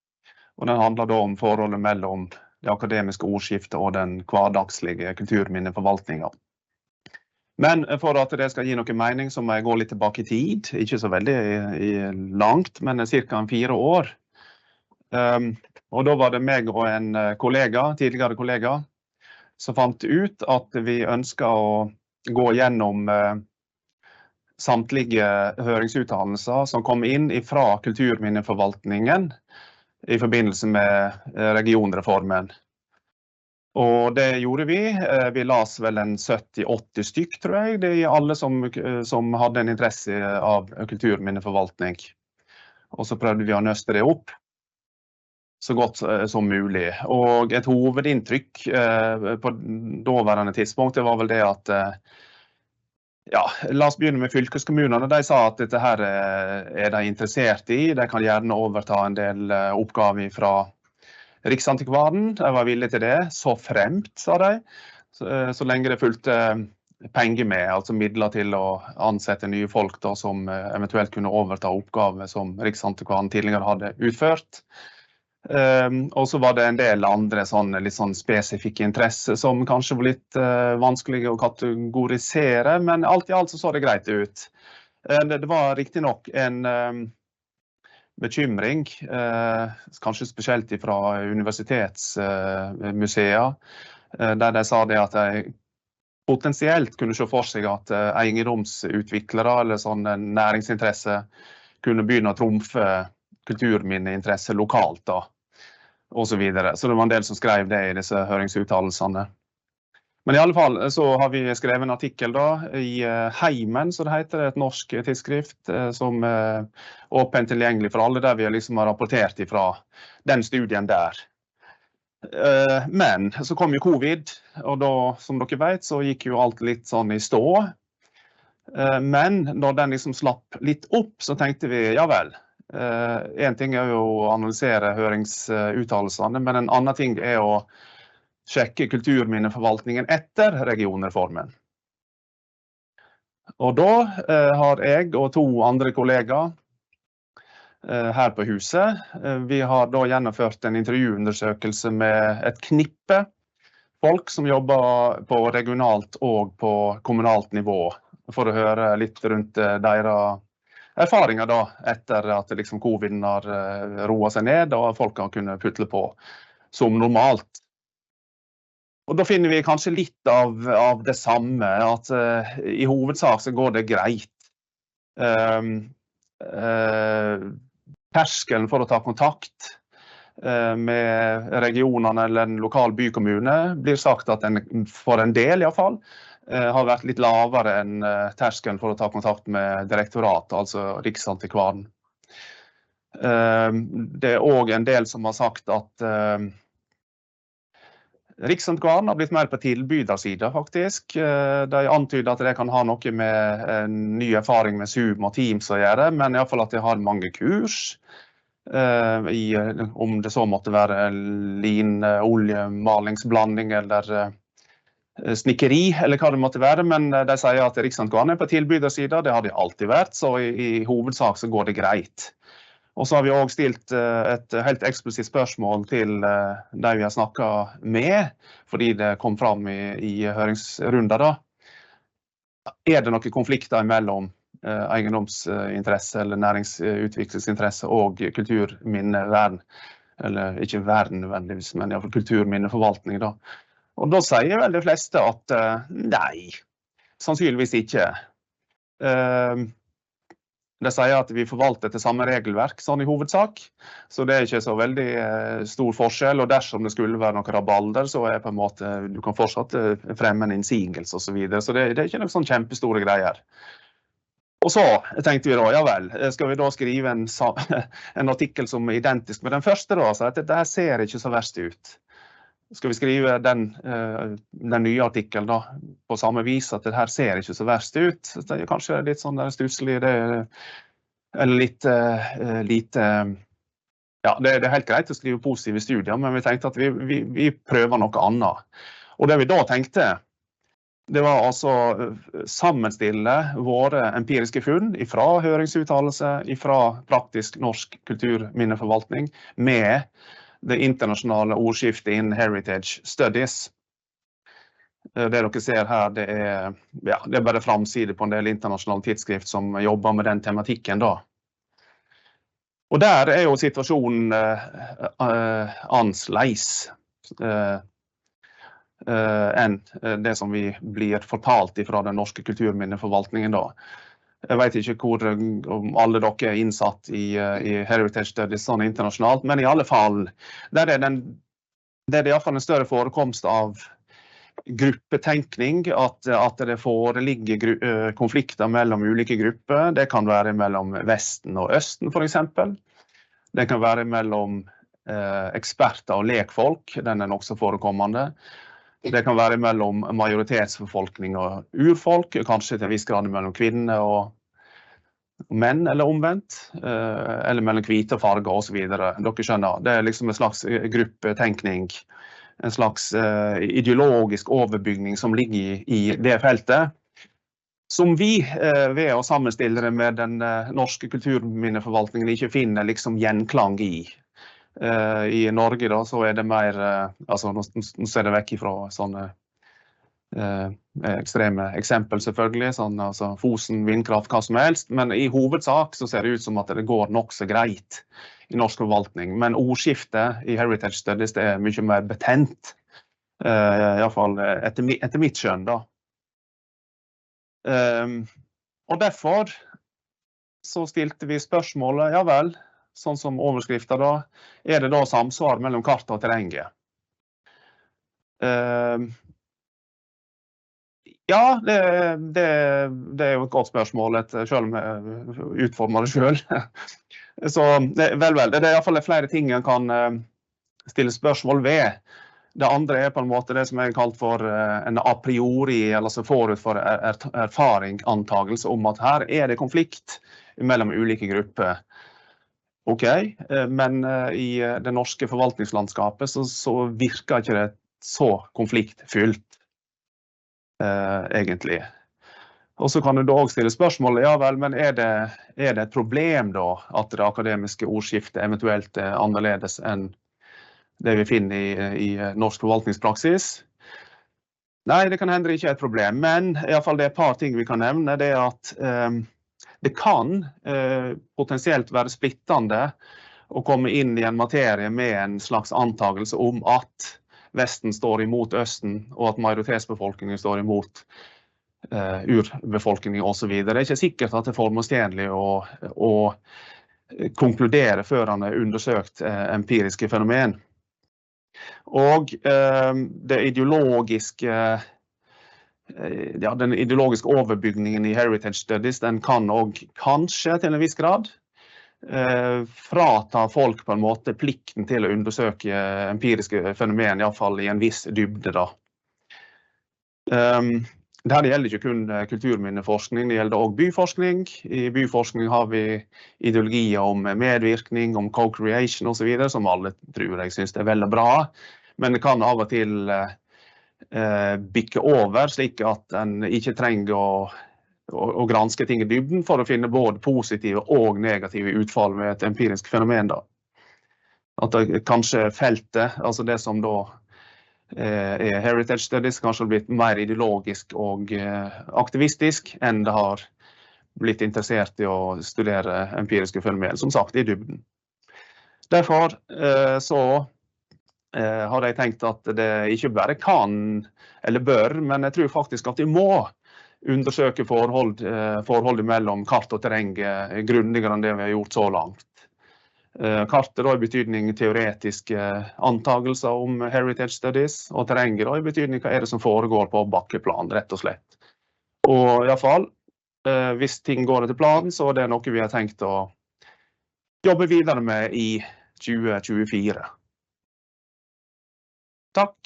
S4: og den handler da om forholdet mellom det akademiske ordskiftet og den hverdagslige kulturminneforvaltningen. Men for at det skal gi noe mening, så må jeg gå litt tilbake i tid, ikke så veldig langt, men cirka 4 år. Og da var det meg og en tidligere kollega, som fant ut at vi ønsket å gå gjennom samtlige høringsuttalelser som kom inn fra kulturminneforvaltningen i forbindelse med regionreformen. Og det gjorde vi. Vi las vel en 70-80 stykk, tror jeg. Det er alle som hadde en interesse av kulturminneforvaltning. Og så prøvde vi å nøste det opp så godt som mulig. Og et hovedinntrykk på daværende tidspunkt, det var vel det at ja, la oss begynne med fylkeskommunene. De sa at dette her er de interessert i. De kan gjerne overta en del oppgaver fra Riksantikvaren. De var villige til det. Så fremt, sa de. Så lenge det fulgte penger med, altså midler til å ansette nye folk da, som eventuelt kunne overta oppgaver som Riksantikvaren tidligere hadde utført. Og så var det en del andre litt spesifikke interesser som kanskje var litt vanskelig å kategorisere, men alt i alt så det greit ut. Det var riktig nok en bekymring, kanskje spesielt fra universitetsmuseer, der de sa det at de potensielt kunne se for seg at eiendomsutviklere eller næringsinteresse kunne begynne å trumfe kulturminneinteresse lokalt da, og så videre. Så det var en del som skrev det i disse høringsuttalelsene. Men i alle fall så har vi skrevet en artikkel da i Heimen, så det heter et norsk tidsskrift som åpent tilgjengelig for alle, der vi liksom har rapportert ifra den studien der. Men så kom jo covid, og da, som dere vet, så gikk jo alt litt i stå. Men når den liksom slapp litt opp, så tenkte vi, ja vel, en ting er jo å analysere høringsuttalelsene, men en annen ting er å sjekke kulturminneforvaltningen etter regionreformen. Og da har jeg og 2 andre kollegaer her på huset, vi har da gjennomført en intervjuundersøkelse med et knippe folk som jobber på regionalt og på kommunalt nivå, for å høre litt rundt deres erfaringer da, etter at liksom covid har roet seg ned, og folk har kunnet putle på som normalt. Og da finner vi kanskje litt av det samme, at i hovedsak så går det greit. Terskelen for å ta kontakt med regionene eller en lokal bykommune blir sagt at den, for en del i hvert fall, har vært litt lavere enn terskelen for å ta kontakt med direktoratet, altså Riksantikvaren. Det er også en del som har sagt at Riksantikvaren har blitt mer på tilbydersiden faktisk. De antyder at det kan ha noe med en ny erfaring med Zoom og Teams å gjøre, men i hvert fall at de har mange kurs, om det så måtte være lin, oljemalingsblanding eller snikkeri, eller hva det måtte være, men de sier at Riksantikvaren er på tilbydersiden, det har de alltid vært, så i hovedsak så går det greit. Og så har vi også stilt et helt eksplisitt spørsmål til de vi har snakket med, fordi det kom fram i høringsrunder da. Er det noen konflikter mellom eiendomsinteresse eller næringsutviklingsinteresse og kulturminnevern? Eller ikke vern nødvendigvis, men i hvert fall kulturminneforvaltning da. Og da sier vel de fleste at nei, sannsynligvis ikke. De sier at vi forvalter etter samme regelverk, sånn i hovedsak, så det er ikke så veldig stor forskjell, og dersom det skulle være noe rabalder, så er på en måte, du kan fortsatt fremme en innsigelse og så videre, så det er ikke noen sånn kjempestore greier. Og så tenkte vi da, ja vel, skal vi da skrive en artikkel som er identisk med den første da, så at dette her ser ikke så verst ut. Skal vi skrive den nye artikkelen da, på samme vis at det her ser ikke så verst ut. Det er kanskje litt sånn der stusselig, eller litt lite, ja, det er helt greit å skrive positive studier, men vi tenkte at vi prøver noe annet. Og det vi da tenkte, det var altså sammenstille våre empiriske funn fra høringsuttalelse, fra praktisk norsk kulturminneforvaltning, med det internasjonale ordskiftet innen heritage studies. Det dere ser her, det er bare framside på en del internasjonale tidsskrift som jobber med den tematikken da. Og der jo situasjonen annerledes enn det som vi blir fortalt fra den norske kulturminneforvaltningen da. Jeg vet ikke om alle dere innsatt i Heritage Studies sånn internasjonalt, men i alle fall, der det i alle fall en større forekomst av gruppetenkning, at det foreligger konflikter mellom ulike grupper. Det kan være mellom Vesten og Østen, for eksempel. Det kan være mellom eksperter og lekfolk, den nok så forekommende. Det kan være mellom majoritetsbefolkning og urfolk, kanskje til en viss grad mellom kvinner og menn, eller omvendt, eller mellom hvite og farger og så videre. Dere skjønner, det liksom en slags gruppetenkning, en slags ideologisk overbygning som ligger i det feltet, som vi ved å sammenstille det med den norske kulturminneforvaltningen ikke finner liksom gjenklang i. I Norge da, så det mer, altså nå ser det vekk fra sånne ekstreme eksempel selvfølgelig, sånn, altså Fosen, vindkraft, hva som helst, men i hovedsak så ser det ut som at det går nok så greit i norsk forvaltning, men ordskiftet i Heritage Studies det mye mer betent, i alle fall etter mitt skjønn da. Og derfor så stilte vi spørsmålet, ja vel, sånn som overskriften da, det da samsvar mellom kartet og terrenget? Ja, det jo et godt spørsmål, selv om jeg utformer det selv. Så vel, det i alle fall flere ting en kan stille spørsmål ved. Det andre på en måte det som jeg kalt for en a priori, eller så forut for erfaring, antagelse om at her det konflikt mellom ulike grupper. Ok, men i det norske forvaltningslandskapet så virker ikke det så konfliktfylt, egentlig. Og så kan du da også stille spørsmålet, ja vel, men det et problem da, at det akademiske ordskiftet eventuelt annerledes enn det vi finner i norsk forvaltningspraksis? Nei, det kan hende ikke et problem, men i alle fall det et par ting vi kan nevne, det at det kan potensielt være splittende å komme inn i en materie med en slags antagelse om at Vesten står imot Østen, og at majoritetsbefolkningen står imot urbefolkningen og så videre. Det ikke sikkert at det formålstjenlig å konkludere før han undersøkt empiriske fenomen. Og det ideologiske den ideologiske overbygningen i Heritage Studies, den kan også kanskje til en viss grad frata folk på en måte plikten til å undersøke empiriske fenomen, i alle fall i en viss dybde da. Dette gjelder ikke kun kulturminneforskning, det gjelder også byforskning. I byforskning har vi ideologier om medvirkning, om co-creation og så videre, som alle tror jeg synes veldig bra, men det kan av og til bikke over, slik at en ikke trenger å granske ting i dybden for å finne både positive og negative utfall med et empirisk fenomen da. At det kanskje feltet, altså det som da Heritage Studies, kanskje har blitt mer ideologisk og aktivistisk enn det har blitt interessert i å studere empiriske fenomen, som sagt i dybden. Derfor så har jeg tenkt at det ikke bare kan eller bør, men jeg tror faktisk at vi må undersøke forholdet mellom kart og terreng grundigere enn det vi har gjort så langt. Kartet da i betydning teoretiske antagelser om Heritage Studies, og terrenget da i betydning hva det som foregår på bakkeplan, rett og slett. Og i alle fall, hvis ting går etter planen, så det noe vi har tenkt å jobbe videre med i 2024. Takk.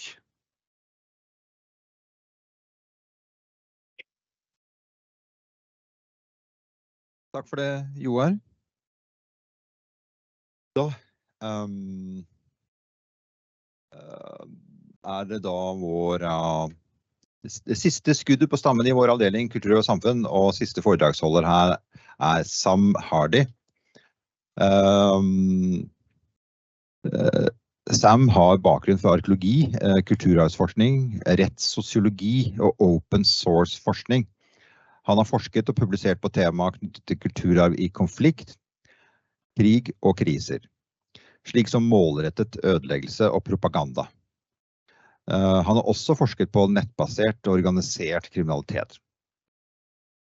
S1: Takk for det, Joar. Da det da vår det siste skuddet på stammen i vår avdeling Kultur og samfunn, og siste foredragsholder her Sam Hardy. Sam har bakgrunn for arkeologi, kulturarvsforskning, rettssosiologi og open source forskning. Han har forsket og publisert på tema knyttet til kulturarv i konflikt, krig og kriser, slik som målrettet ødeleggelse og propaganda. Han har også forsket på nettbasert og organisert kriminalitet.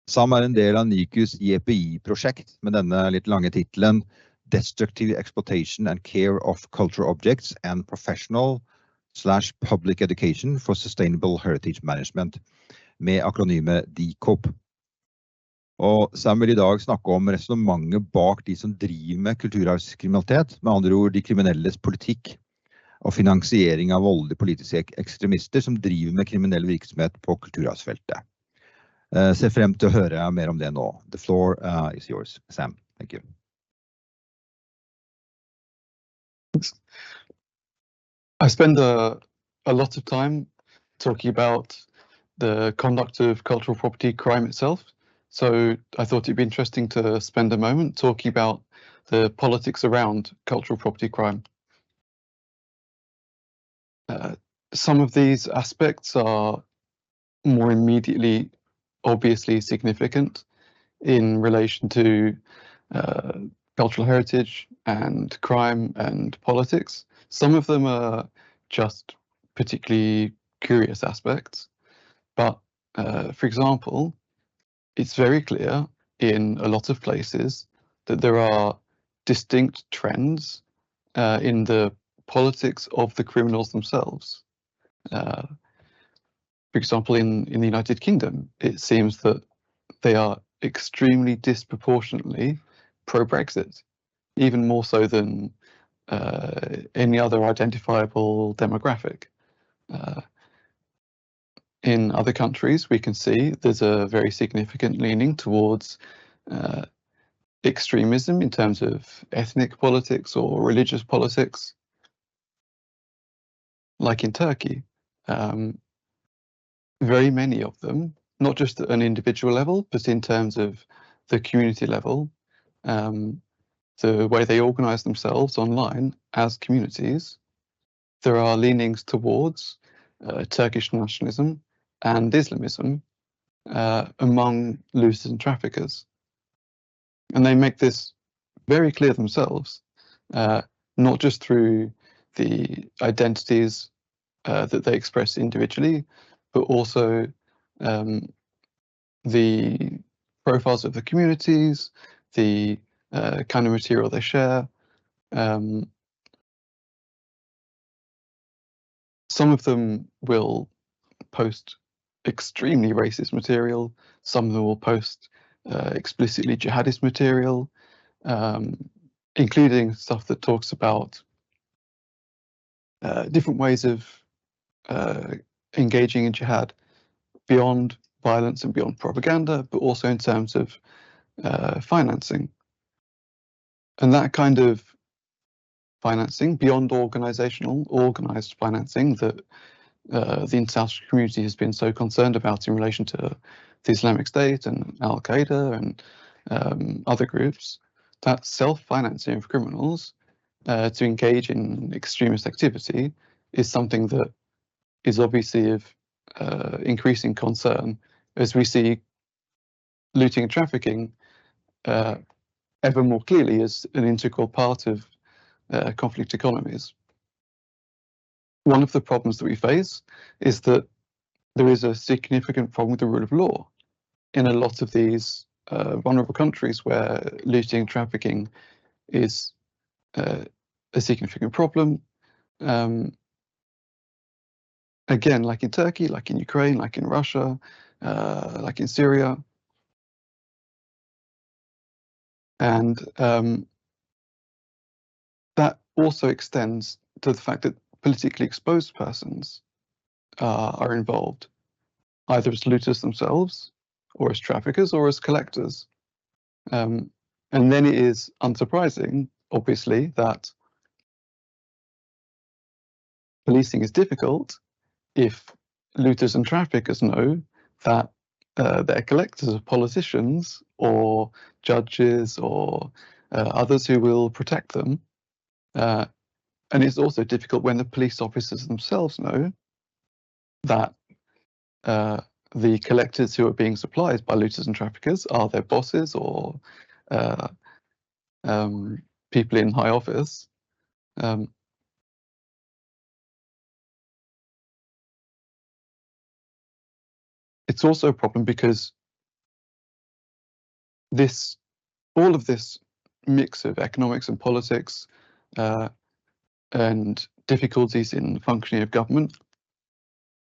S1: Sam er en del av NIKUs YPI-prosjekt med denne litt lange titelen Destructive Exploitation and Care of Cultural Objects and Professional/Public Education for Sustainable Heritage Management, med akronymet DECOPE. Og Sam vil i dag snakke om resonemanget bak de som driver med kulturarvskriminalitet, med andre ord de kriminelles politikk, og finansiering av voldelige politiske ekstremister som driver med kriminell virksomhet på kulturarvsfeltet. Se frem til å høre mer om det nå. The floor is yours, Sam. Thank you.
S5: I spend a lot of time talking about the conduct of cultural property crime itself. So I thought it'd be interesting to spend a moment talking about the politics around cultural property crime. Some of these aspects are more immediately obviously significant in relation to cultural heritage and crime and politics. Some of them are just particularly curious aspects, but for example, it's very clear in a lot of places that there are distinct trends in the politics of the criminals themselves. For example, in the United Kingdom, it seems that they are extremely disproportionately pro-Brexit, even more so than any other identifiable demographic. In other countries, we can see there's a very significant leaning towards extremism in terms of ethnic politics or religious politics. Like in Turkey, very many of them, not just at an individual level, but in terms of the community level, the way they organize themselves online as communities, there are leanings towards Turkish nationalism and Islamism among looters and traffickers. And they make this very clear themselves, not just through the identities that they express individually, but also the profiles of the communities, the kind of material they share. Some of them will post extremely racist material, some of them will post explicitly jihadist material, including stuff that talks about different ways of engaging in jihad beyond violence and beyond propaganda, but also in terms of financing. And that kind of financing, beyond organized financing that the international community has been so concerned about in relation to the Islamic State and Al-Qaeda and other groups, that self-financing of criminals to engage in extremist activity is something that is obviously of increasing concern as we see looting and trafficking ever more clearly as an integral part of conflict economies. One of the problems that we face is that there is a significant problem with the rule of law in a lot of these vulnerable countries where looting and trafficking is a significant problem. Again, like in Turkey, like in Ukraine, like in Russia, like in Syria. And that also extends to the fact that politically exposed persons are involved, either as looters themselves, or as traffickers, or as collectors. And then it is unsurprising, obviously, that policing is difficult if looters and traffickers know that they're collectors of politicians or judges or others who will protect them. And it's also difficult when the police officers themselves know that the collectors who are being supplied by looters and traffickers are their bosses or people in high office. It's also a problem because all of this mix of economics and politics and difficulties in the functioning of government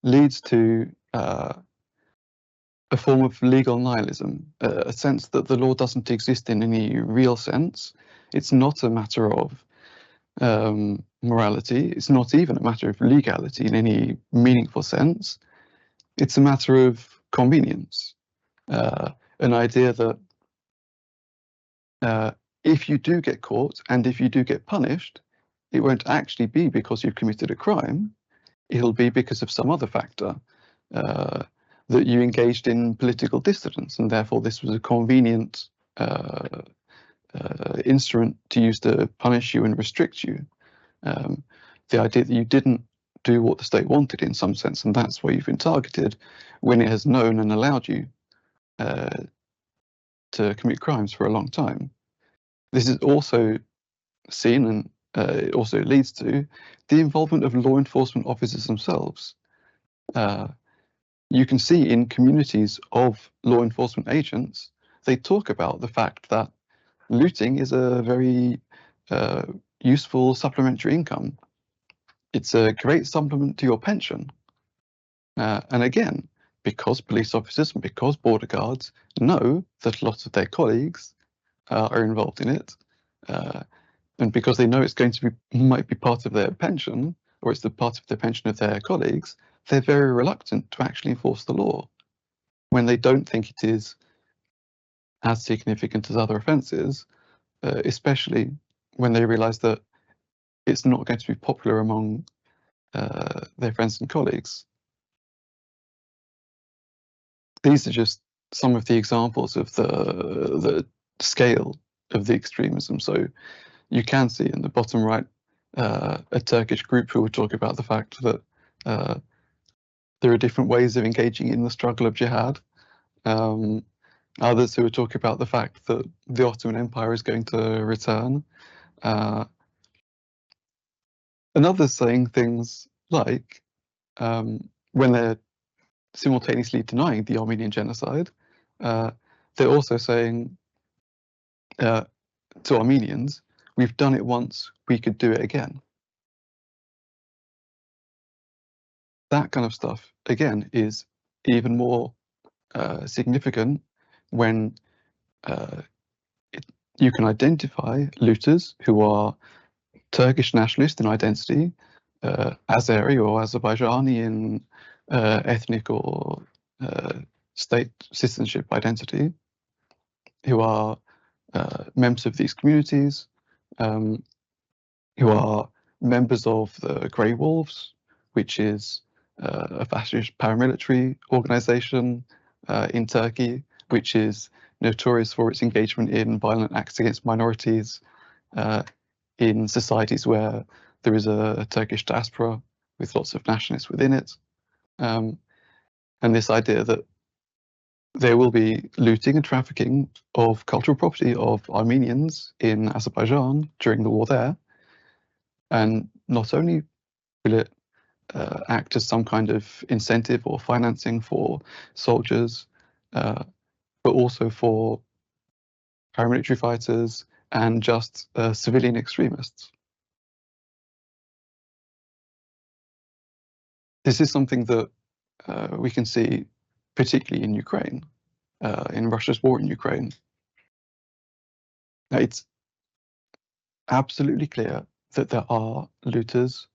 S5: leads to a form of legal nihilism, a sense that the law doesn't exist in any real sense. It's not a matter of morality. It's not even a matter of legality in any meaningful sense. It's a matter of convenience, an idea that if you do get caught and if you do get punished, it won't actually be because you've committed a crime. It'll be because of some other factor, that you engaged in political dissidence, and therefore this was a convenient instrument to use to punish you and restrict you. The idea that you didn't do what the state wanted in some sense, and that's why you've been targeted, when it has known and allowed you to commit crimes for a long time. This is also seen, and it also leads to the involvement of law enforcement officers themselves. You can see in communities of law enforcement agents, they talk about the fact that looting is a very useful supplementary income. It's a great supplement to your pension. And again, because police officers and because border guards know that lots of their colleagues are involved in it, and because they know it's going to be, might be part of their pension, or it's the part of the pension of their colleagues, they're very reluctant to actually enforce the law when they don't think it is as significant as other offences, especially when they realise that it's not going to be popular among their friends and colleagues. These are just some of the examples of the scale of the extremism. So you can see in the bottom right a Turkish group who will talk about the fact that there are different ways of engaging in the struggle of jihad. Others who will talk about the fact that the Ottoman Empire is going to return. And others saying things like, when they're simultaneously denying the Armenian genocide, they're also saying to Armenians, we've done it once, we could do it again. That kind of stuff, again, is even more significant when you can identify looters who are Turkish nationalist in identity, Azeri or Azerbaijani in ethnic or state citizenship identity, who are members of these communities, who are members of the Grey Wolves, which is a fascist paramilitary organization in Turkey, which is notorious for its engagement in violent acts against minorities in societies where there is a Turkish diaspora with lots of nationalists within it. And this idea that there will be looting and trafficking of cultural property of Armenians in Azerbaijan during the war there. And not only will it act as some kind of incentive or financing for soldiers, but also for paramilitary fighters and just civilian extremists. This is something that we can see particularly in Ukraine, in Russia's war in Ukraine. Now, it's absolutely clear that there are looters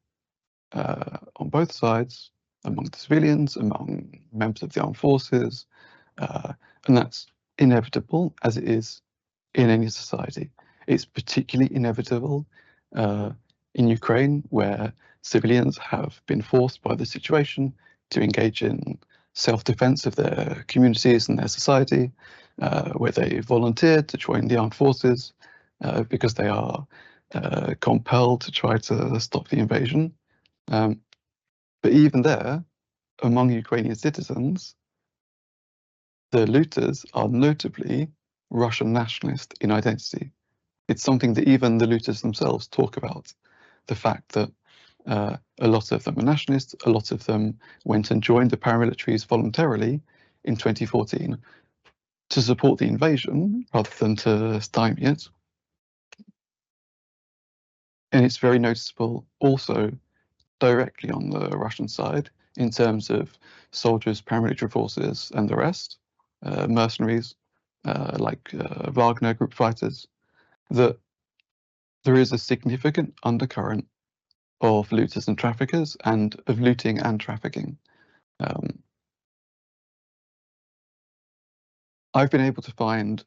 S5: on both sides, among the civilians, among members of the armed forces, and that's inevitable as it is in any society. It's particularly inevitable in Ukraine, where civilians have been forced by the situation to engage in self-defense of their communities and their society, where they volunteered to join the armed forces because they are compelled to try to stop the invasion. But even there, among Ukrainian citizens, the looters are notably Russian nationalist in identity. It's something that even the looters themselves talk about. The fact that a lot of them are nationalists, a lot of them went and joined the paramilitaries voluntarily in 2014 to support the invasion rather than to stymie it. And it's very noticeable also directly on the Russian side in terms of soldiers, paramilitary forces and the rest, mercenaries like Wagner group fighters, that there is a significant undercurrent of looters and traffickers and of looting and trafficking. I've been able to find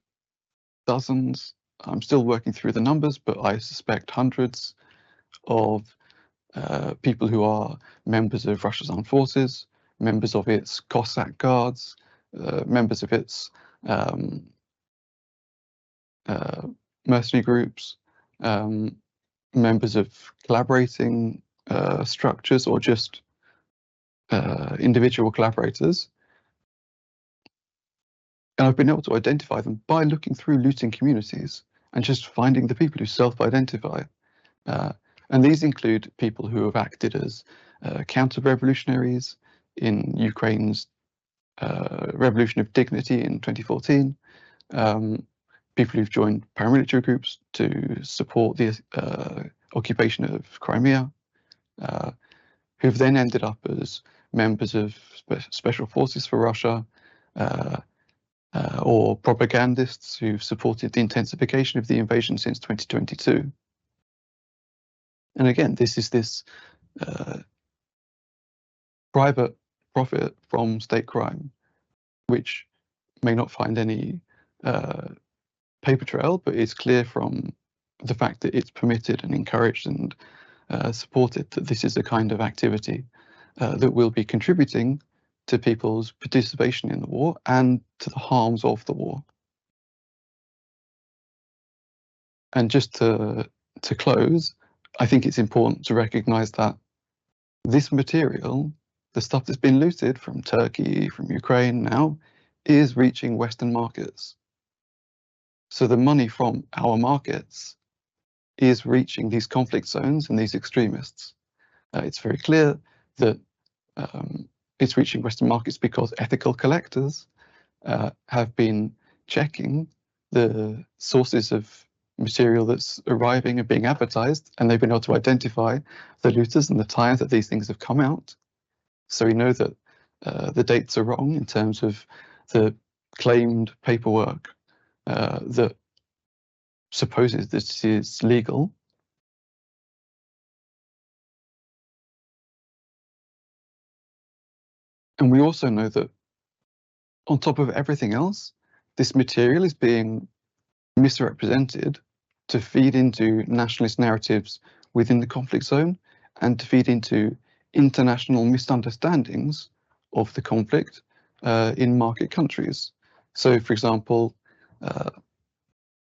S5: dozens, I'm still working through the numbers, but I suspect hundreds of people who are members of Russia's armed forces, members of its Cossack guards, members of its mercenary groups, members of collaborating structures, or just individual collaborators. And I've been able to identify them by looking through looting communities and just finding the people who self-identify. And these include people who have acted as counter-revolutionaries in Ukraine's Revolution of Dignity in 2014, people who've joined paramilitary groups to support the occupation of Crimea, who've then ended up as members of special forces for Russia, or propagandists who've supported the intensification of the invasion since 2022. And again, this is this private profit from state crime, which may not find any paper trail, but it's clear from the fact that it's permitted and encouraged and supported that this is a kind of activity that will be contributing to people's participation in the war and to the harms of the war. And just to close, I think it's important to recognize that this material, the stuff that's been looted from Turkey, from Ukraine now, is reaching Western markets. So the money from our markets is reaching these conflict zones and these extremists. It's very clear that it's reaching Western markets because ethical collectors have been checking the sources of material that's arriving and being advertised, and they've been able to identify the looters and the time that these things have come out. So we know that the dates are wrong in terms of the claimed paperwork that supposes this is legal. And we also know that on top of everything else, this material is being misrepresented to feed into nationalist narratives within the conflict zone and to feed into international misunderstandings of the conflict in market countries. So, for example,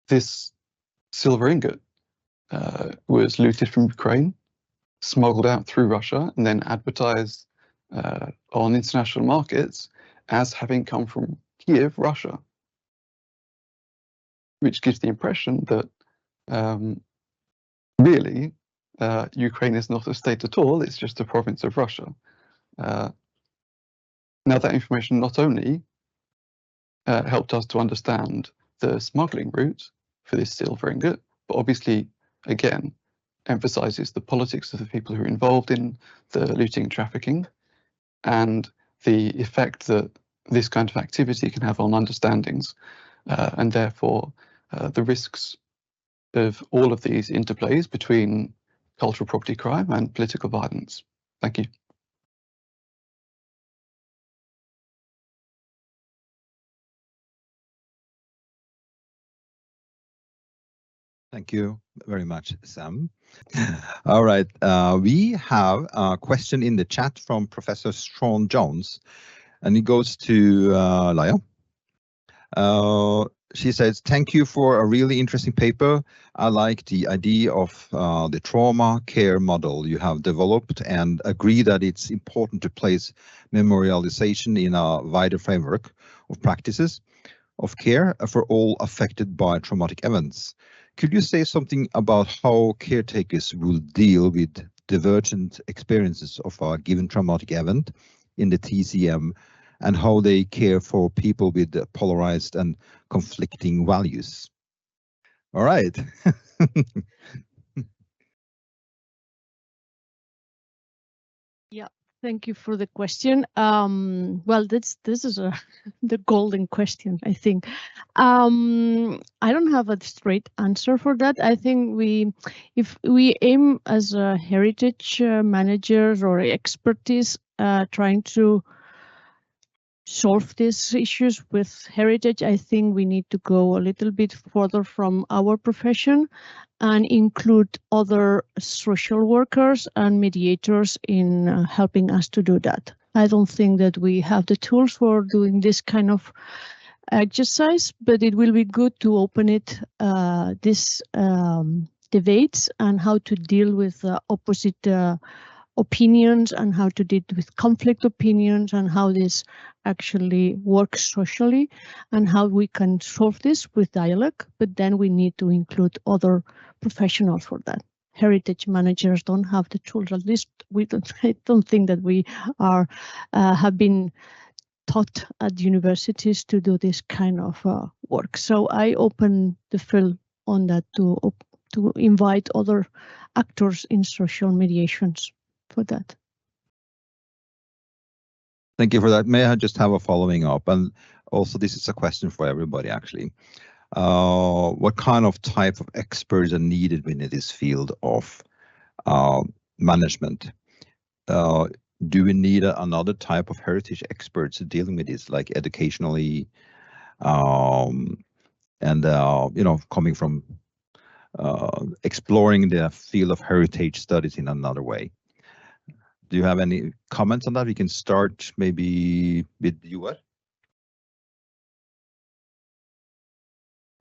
S5: this silver ingot was looted from Ukraine, smuggled out through Russia, and then advertised on international markets as having come from Kiev, Russia, which gives the impression that really Ukraine is not a state at all, it's just a province of Russia. Now that information not only helped us to understand the smuggling route for this silver ingot, but obviously, again, emphasizes the politics of the people who are involved in the looting and trafficking and the effect that this kind of activity can have on understandings, and therefore the risks of all of these interplays between cultural property crime and political violence. Thank you.
S1: Thank you very much, Sam. All right, we have a question in the chat from Professor Sean Jones, and it goes to Laia. She says, thank you for a really interesting paper. I like the idea of the trauma care model you have developed and agree that it's important to place memorialization in a wider framework of practices of care for all affected by traumatic events. Could you say something about how caretakers will deal with divergent experiences of a given traumatic event in the TCM and how they care for people with polarized and conflicting values? All right.
S3: Yeah, thank you for the question. Well, this is the golden question, I think. I don't have a straight answer for that. I think if we aim as a heritage managers or expertise trying to solve these issues with heritage, I think we need to go a little bit further from our profession and include other social workers and mediators in helping us to do that. I don't think that we have the tools for doing this kind of exercise, but it will be good to open it, this debates and how to deal with opposite opinions and how to deal with conflict opinions and how this actually works socially and how we can solve this with dialogue. But then we need to include other professionals for that. Heritage managers don't have the tools. At least I don't think that we are have been taught at universities to do this kind of work. So I open the field on that to invite other actors in social mediations for that.
S1: Thank you for that. May I just have a following up? And also this is a question for everybody actually. What kind of type of experts are needed within this field of management? Do we need another type of heritage experts dealing with this, like educationally, and you know, coming from exploring the field of heritage studies in another way? Do you have any comments on that? We can start maybe with Joar.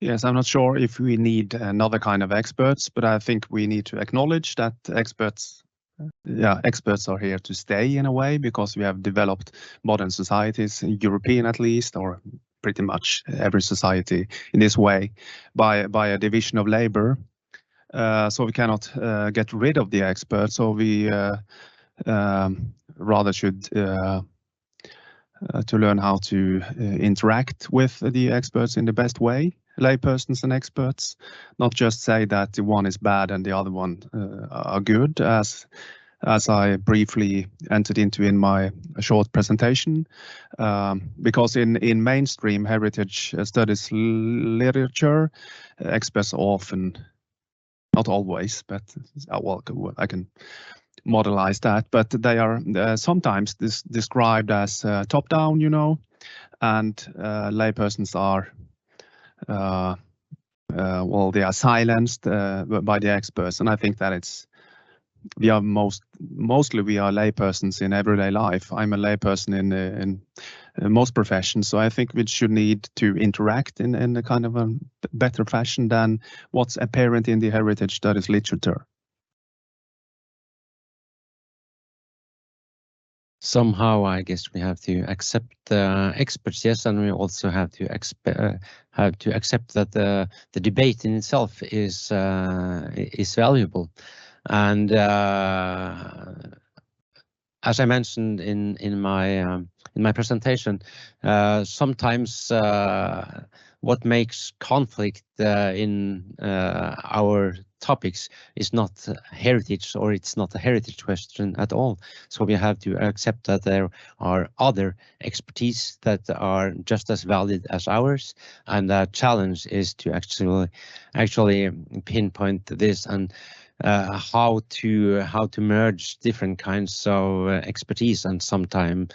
S4: Yes, I'm not sure if we need another kind of experts, but I think we need to acknowledge that experts are here to stay in a way, because we have developed modern societies, European at least, or pretty much every society in this way, by a division of labor. So we cannot get rid of the experts. So we rather should to learn how to interact with the experts in the best way, laypersons and experts, not just say that the one is bad and the other one are good, as I briefly entered into in my short presentation, because in mainstream heritage studies literature, experts often, not always, but well, I can modelize that, but they are sometimes described as top-down, you know, and laypersons are well, they are silenced by the experts, and I think that we are mostly we are laypersons in everyday life. I'm a layperson in most professions, so I think we should need to interact in a kind of a better fashion than what's apparent in the heritage studies literature.
S2: Somehow, I guess we have to accept experts, yes, and we also have to accept that the debate in itself is valuable. And as I mentioned in my presentation, sometimes what makes conflict in our topics is not heritage, or it's not a heritage question at all. So we have to accept that there are other expertise that are just as valid as ours, and the challenge is to actually pinpoint this and how to merge different kinds of expertise, and sometimes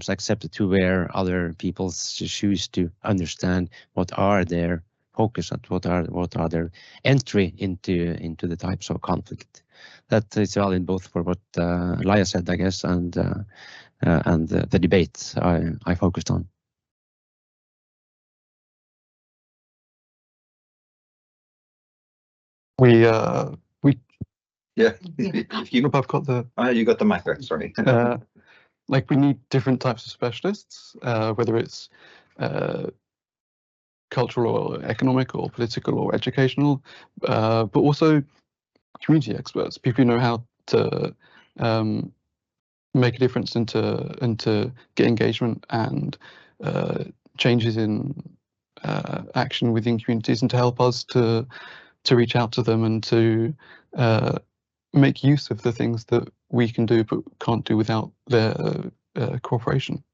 S2: accept to where other people choose to understand what are their focus and what are their entry into the types of conflict. That is valid both for what Laia said, I guess, and the debate I focused on.
S1: Yeah, if you
S5: I've got the
S1: you got the mic there, sorry.
S5: like we need different types of specialists, whether it's cultural or economic or political or educational, but also community experts, people who know how to make a difference and to get engagement and changes in action within communities, and to help us to reach out to them and to make use of the things that we can do but can't do without their cooperation.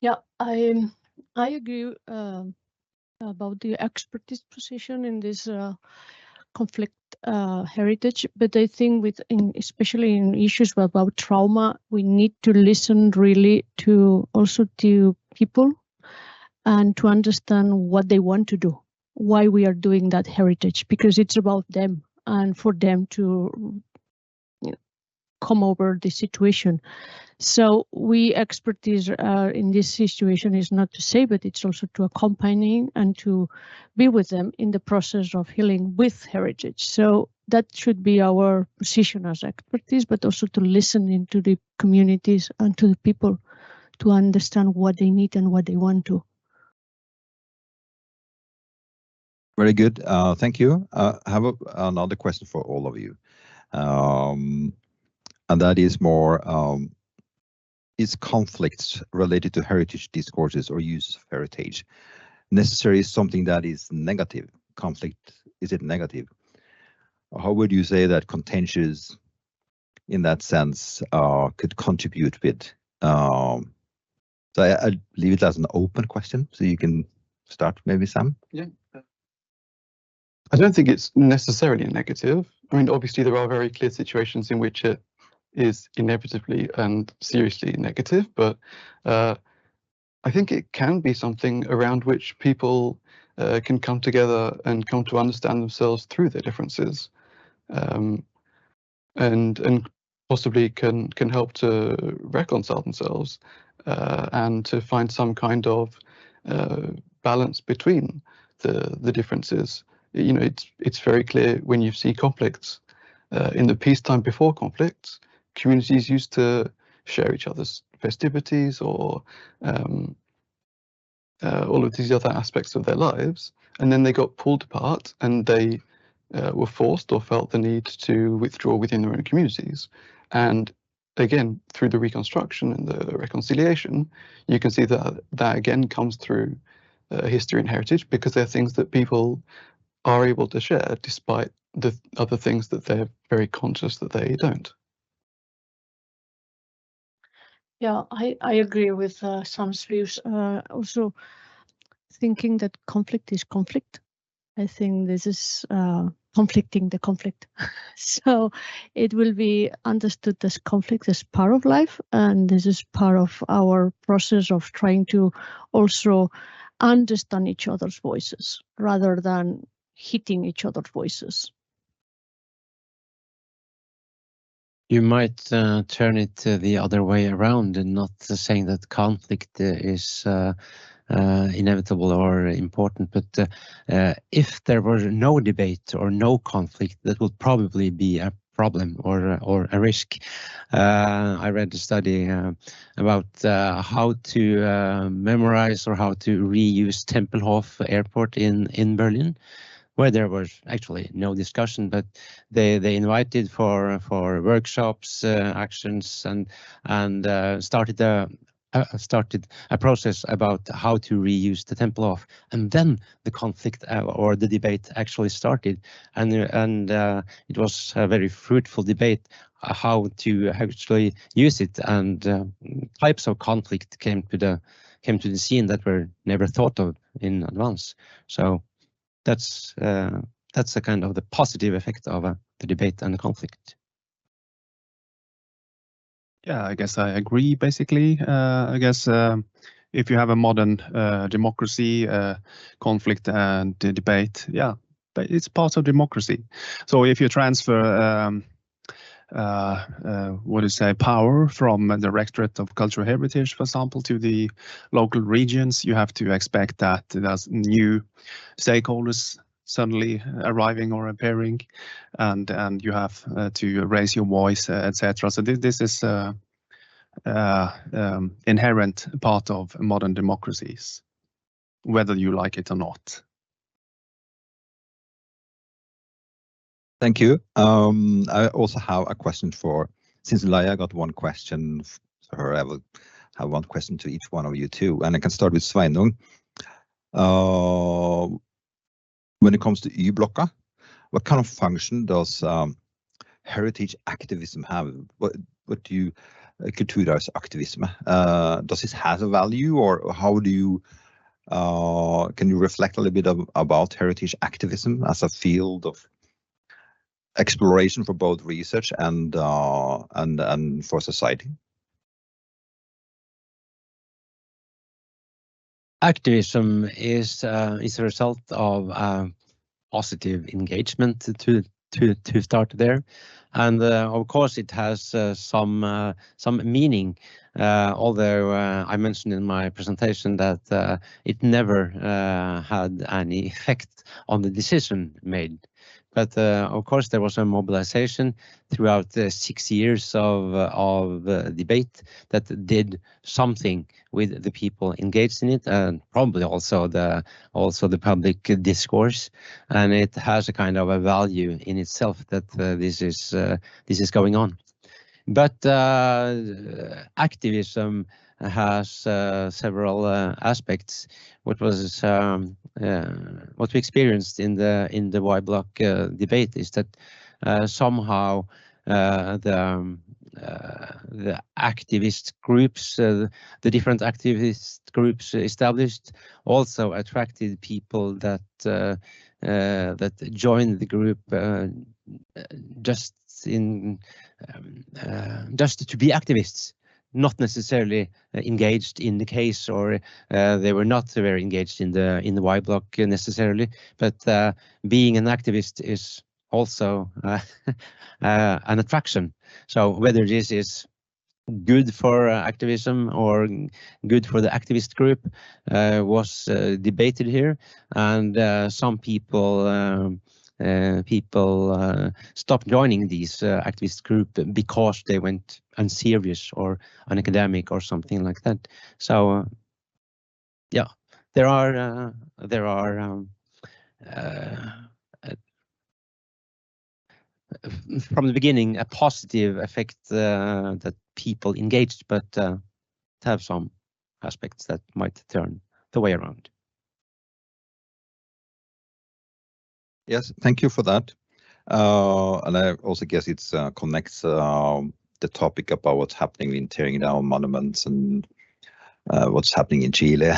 S3: Yeah, I agree about the expertise position in this conflict heritage, but I think especially in issues about trauma, we need to listen really to people and to understand what they want to do, why we are doing that heritage, because it's about them and for them to come over the situation. So we expertise in this situation is not to say, but it's also to accompany and to be with them in the process of healing with heritage. So that should be our position as expertise, but also to listen into the communities and to the people to understand what they need and what they want to.
S1: Very good. Thank you. I have another question for all of you. And that is more, is conflicts related to heritage discourses or use of heritage necessarily something that is negative? Conflict, is it negative? How would you say that contentious in that sense could contribute with? So I leave it as an open question, so you can start maybe, Sam.
S5: Yeah. I don't think it's necessarily negative. I mean, obviously there are very clear situations in which it is inevitably and seriously negative, but I think it can be something around which people can come together and come to understand themselves through their differences, and possibly can help to reconcile themselves and to find some kind of balance between the differences. You know, it's very clear when you see conflicts in the peacetime before conflicts, communities used to share each other's festivities or all of these other aspects of their lives, and then they got pulled apart and they were forced or felt the need to withdraw within their own communities. And again, through the reconstruction and the reconciliation, you can see that again comes through history and heritage, because they're things that people are able to share despite the other things that they're very conscious that they don't.
S3: Yeah, I agree with Sam's views. Also thinking that conflict is conflict. I think this is conflicting the conflict. So it will be understood as conflict as part of life, and this is part of our process of trying to also understand each other's voices rather than hitting each other's voices.
S2: You might turn it the other way around and not saying that conflict is inevitable or important, but if there were no debate or no conflict, that would probably be a problem or a risk. I read a study about how to memorize or how to reuse Tempelhof Airport in Berlin, where there was actually no discussion, but they invited for workshops, actions, and started a process about how to reuse the Tempelhof, and then the conflict or the debate actually started, and it was a very fruitful debate how to actually use it, and types of conflict came to the scene that were never thought of in advance. So that's a kind of the positive effect of the debate and the conflict.
S4: Yeah, I guess I agree, basically. I guess if you have a modern democracy, conflict and debate, yeah, it's part of democracy. So if you transfer power from the Directorate of Cultural Heritage, for example, to the local regions, you have to expect that there's new stakeholders suddenly arriving or appearing, and you have to raise your voice, etc. So this is inherent part of modern democracies. whether you like it or not.
S1: Thank you. I also have a question since Laia got one question for her, I will have one question to each one of you too. And I can start with Sveinung. When it comes to Y-blokka, what kind of function does heritage activism have? What do you, kulturarvsaktivisme, does it have a value, or how do you, can you reflect a little bit about heritage activism as a field of exploration for both research and for society?
S2: Activism is a result of positive engagement to start there, and of course it has some meaning. Although I mentioned in my presentation that it never had any effect on the decision made. But of course, there was a mobilization throughout 6 years of debate that did something with the people engaged in it, and probably also the public discourse. And it has a kind of a value in itself that this is going on. But activism has several aspects. What we experienced in the Y-block debate is that somehow the activist groups, the different activist groups established, also attracted people that joined the group just to be activists, not necessarily engaged in the case, or they were not very engaged in the Y-block necessarily, but being an activist is also an attraction. So whether this is good for activism or good for the activist group was debated here, and some people stopped joining these activist group because they went unserious or unacademic or something like that. So yeah, there are from the beginning a positive effect that people engaged, but have some aspects that might turn the way around.
S1: Yes, thank you for that. And I also guess it connects the topic about what's happening in tearing down monuments and what's happening in Chile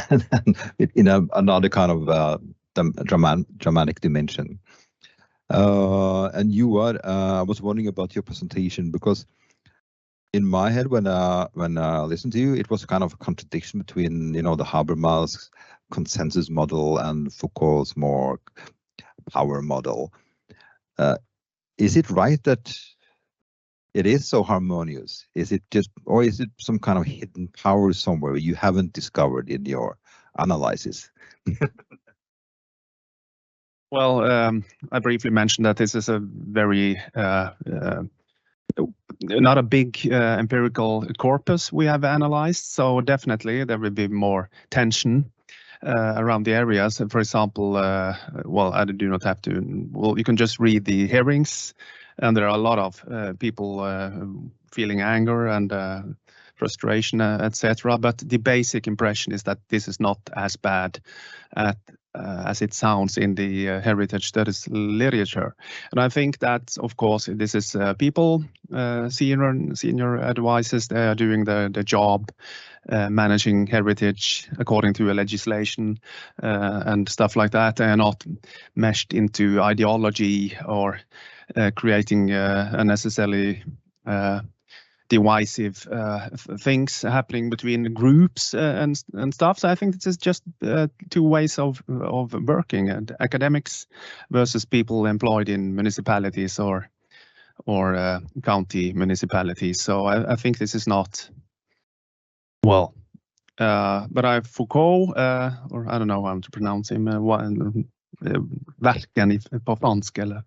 S1: in another kind of dramatic dimension. And you I was wondering about your presentation, because in my head when I listened to you, it was kind of a contradiction between the Habermas consensus model and Foucault's more power model. Is it right that it is so harmonious? Is it just, or is it some kind of hidden power somewhere you haven't discovered in your analysis?
S4: Well, I briefly mentioned that this is a very not a big empirical corpus we have analyzed, so definitely there will be more tension around the areas. For example, well, I do not have to, well, you can just read the hearings, and there are a lot of people feeling anger and frustration, etc. But the basic impression is that this is not as bad as it sounds in the heritage studies literature. And I think that, of course, this is people, senior advisors, they are doing the job, managing heritage according to a legislation and stuff like that. They are not meshed into ideology or creating unnecessarily divisive things happening between groups and stuff. So I think this is just two ways of working, and academics versus people employed in municipalities or county municipalities. So I think this is not well. But Foucault, or I don't know how to pronounce him, verken på fransk eller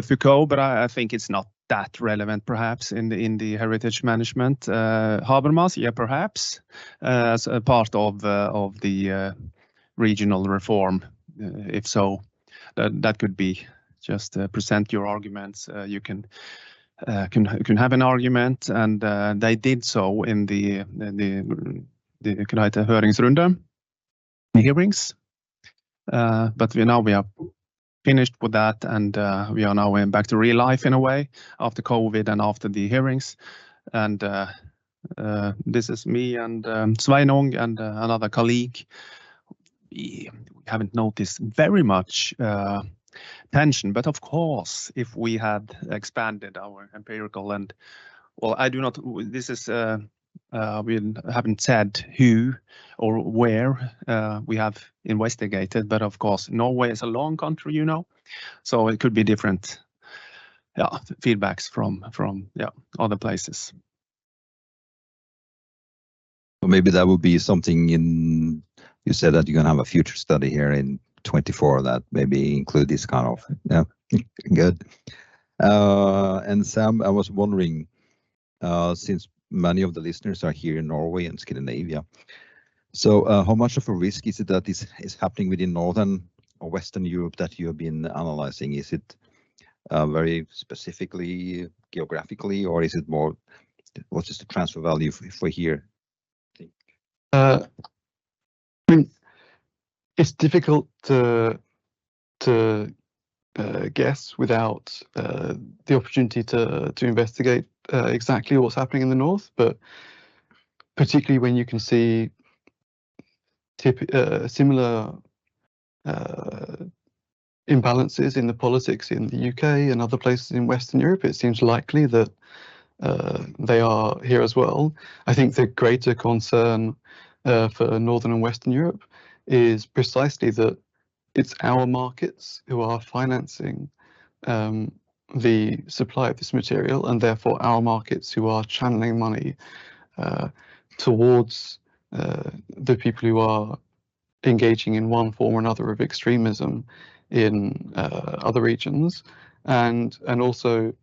S4: Foucault, but I think it's not that relevant perhaps in the heritage management. Habermas, yeah, perhaps as a part of the regional reform? If so, that could be just present your arguments. You can have an argument, and they did so in the høringsrunde, the hearings. But we are finished with that, and we are now back to real life in a way after COVID and after the hearings. And this is me and Sveinung and another colleague. We haven't noticed very much tension, but of course, if we had expanded our empirical and, well, I do not, this is, we haven't said who or where we have investigated, but of course, Norway is a long country, you know, so it could be different feedbacks from other places.
S1: So maybe that would be something in, you said that you're going to have a future study here in 24 that maybe include this kind of, good. And Sam, I was wondering, since many of the listeners are here in Norway and Scandinavia, so how much of a risk is it that is happening within Northern or Western Europe that you have been analyzing? Is it very specifically geographically, or is it more, what is the transfer value for here?
S5: I mean, it's difficult to guess without the opportunity to investigate exactly what's happening in the north, but particularly when you can see similar imbalances in the politics in the UK and other places in Western Europe, it seems likely that they are here as well. I think the greater concern for Northern and Western Europe is precisely that it's our markets who are financing the supply of this material, and therefore our markets who are channeling money towards the people who are engaging in one form or another of extremism in other regions, and also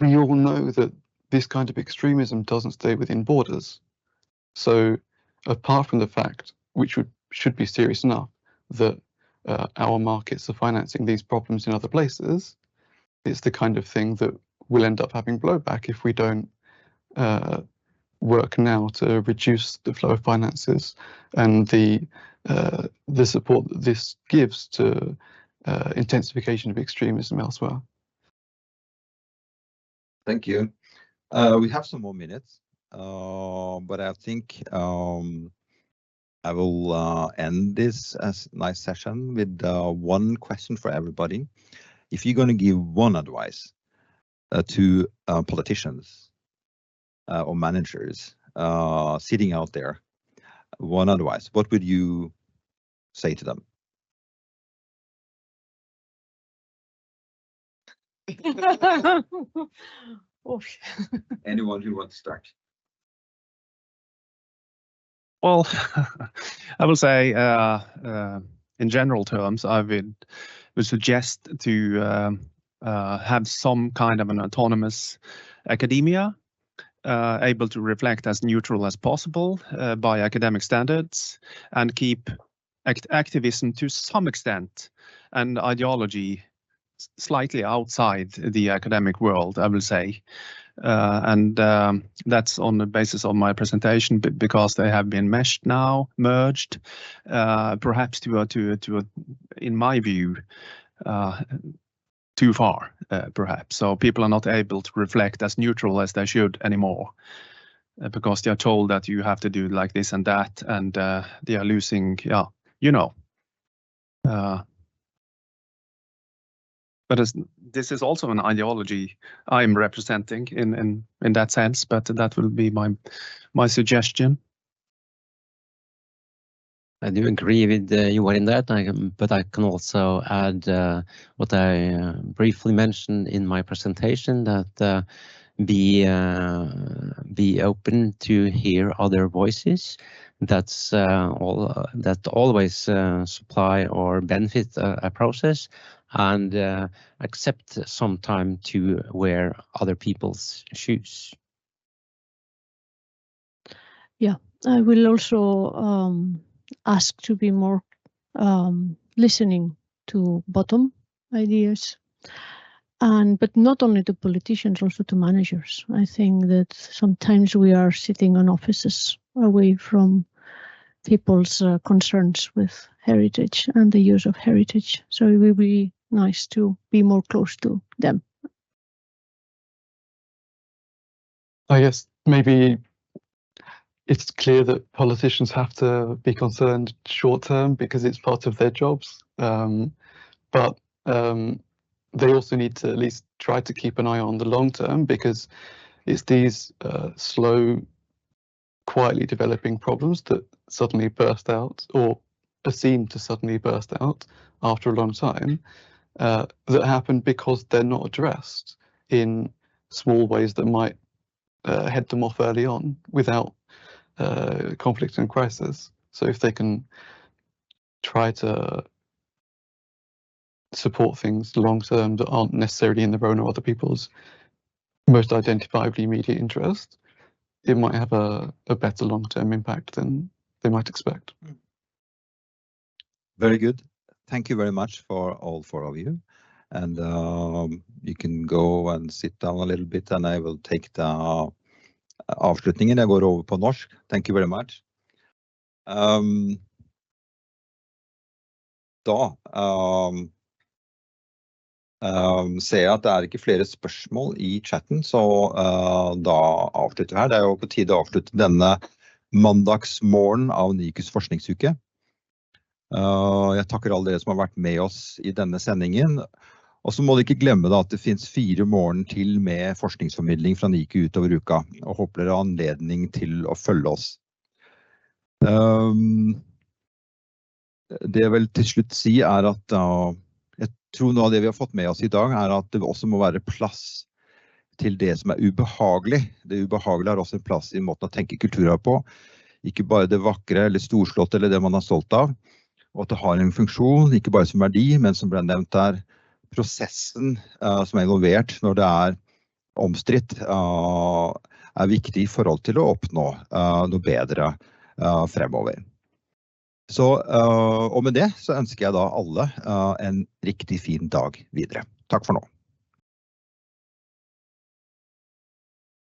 S5: we all know that this kind of extremism doesn't stay within borders. So apart from the fact, which should be serious enough, that our markets are financing these problems in other places, it's the kind of thing that will end up having blowback if we don't work now to reduce the flow of finances and the support that this gives to intensification of extremism elsewhere.
S1: Thank you. We have some more minutes, but I think I will end this as nice session with one question for everybody. If you're going to give one advice to politicians or managers sitting out there, one advice, what would you say to them? Anyone who wants to start?
S4: Well, I will say in general terms, I would suggest to have some kind of an autonomous academia, able to reflect as neutral as possible by academic standards, and keep activism to some extent and ideology slightly outside the academic world, I will say. And that's on the basis of my presentation, because they have been merged, perhaps to in my view, too far, perhaps. So people are not able to reflect as neutral as they should anymore, because they are told that you have to do like this and that, and they are losing, you know. But this is also an ideology I'm representing in that sense, but that will be my suggestion.
S2: I do agree with you in that, but I can also add what I briefly mentioned in my presentation, that be open to hear other voices. That's that always supply or benefit a process, and accept some time to wear other people's shoes.
S3: Yeah, I will also ask to be more listening to bottom ideas, but not only to politicians, also to managers. I think that sometimes we are sitting on offices away from people's concerns with heritage and the use of heritage. So it will be nice to be more close to them.
S5: I guess maybe it's clear that politicians have to be concerned short term because it's part of their jobs. But they also need to at least try to keep an eye on the long term, because it's these slow, quietly developing problems that suddenly burst out, or are seen to suddenly burst out after a long time, that happen because they're not addressed in small ways that might head them off early on without conflict and crisis. So if they can try to support things long term that aren't necessarily in their own or other people's most identifiably immediate interest, it might have a better long-term impact than they might expect.
S1: Very good. Thank you very much for all four of you. And you can go and sit down a little bit, and I will take the avslutningen. Jeg går over på norsk. Thank you very much. Ser jeg at det ikke flere spørsmål i chatten, så da avslutter vi her. Det jo på tide å avslutte denne mandagsmorgen av NIKUs forskningsuke. Jeg takker alle dere som har vært med oss i denne sendingen. Og så må dere ikke glemme da at det finnes 4 morgen til med forskningsformidling fra NIKU utover uka, og håper dere har anledning til å følge oss. Det jeg vil til slutt si at jeg tror noe av det vi har fått med oss i dag at det også må være plass til det som ubehagelig. Det ubehagelige har også en plass i måten å tenke kulturarv på. Ikke bare det vakre eller storslåtte eller det man er stolt av. Og at det har en funksjon, ikke bare som verdi, men som ble nevnt der, prosessen som involvert når det omstridt, viktig i forhold til å oppnå noe bedre fremover. Så, og med det så ønsker jeg da alle en riktig fin dag videre. Takk for nå.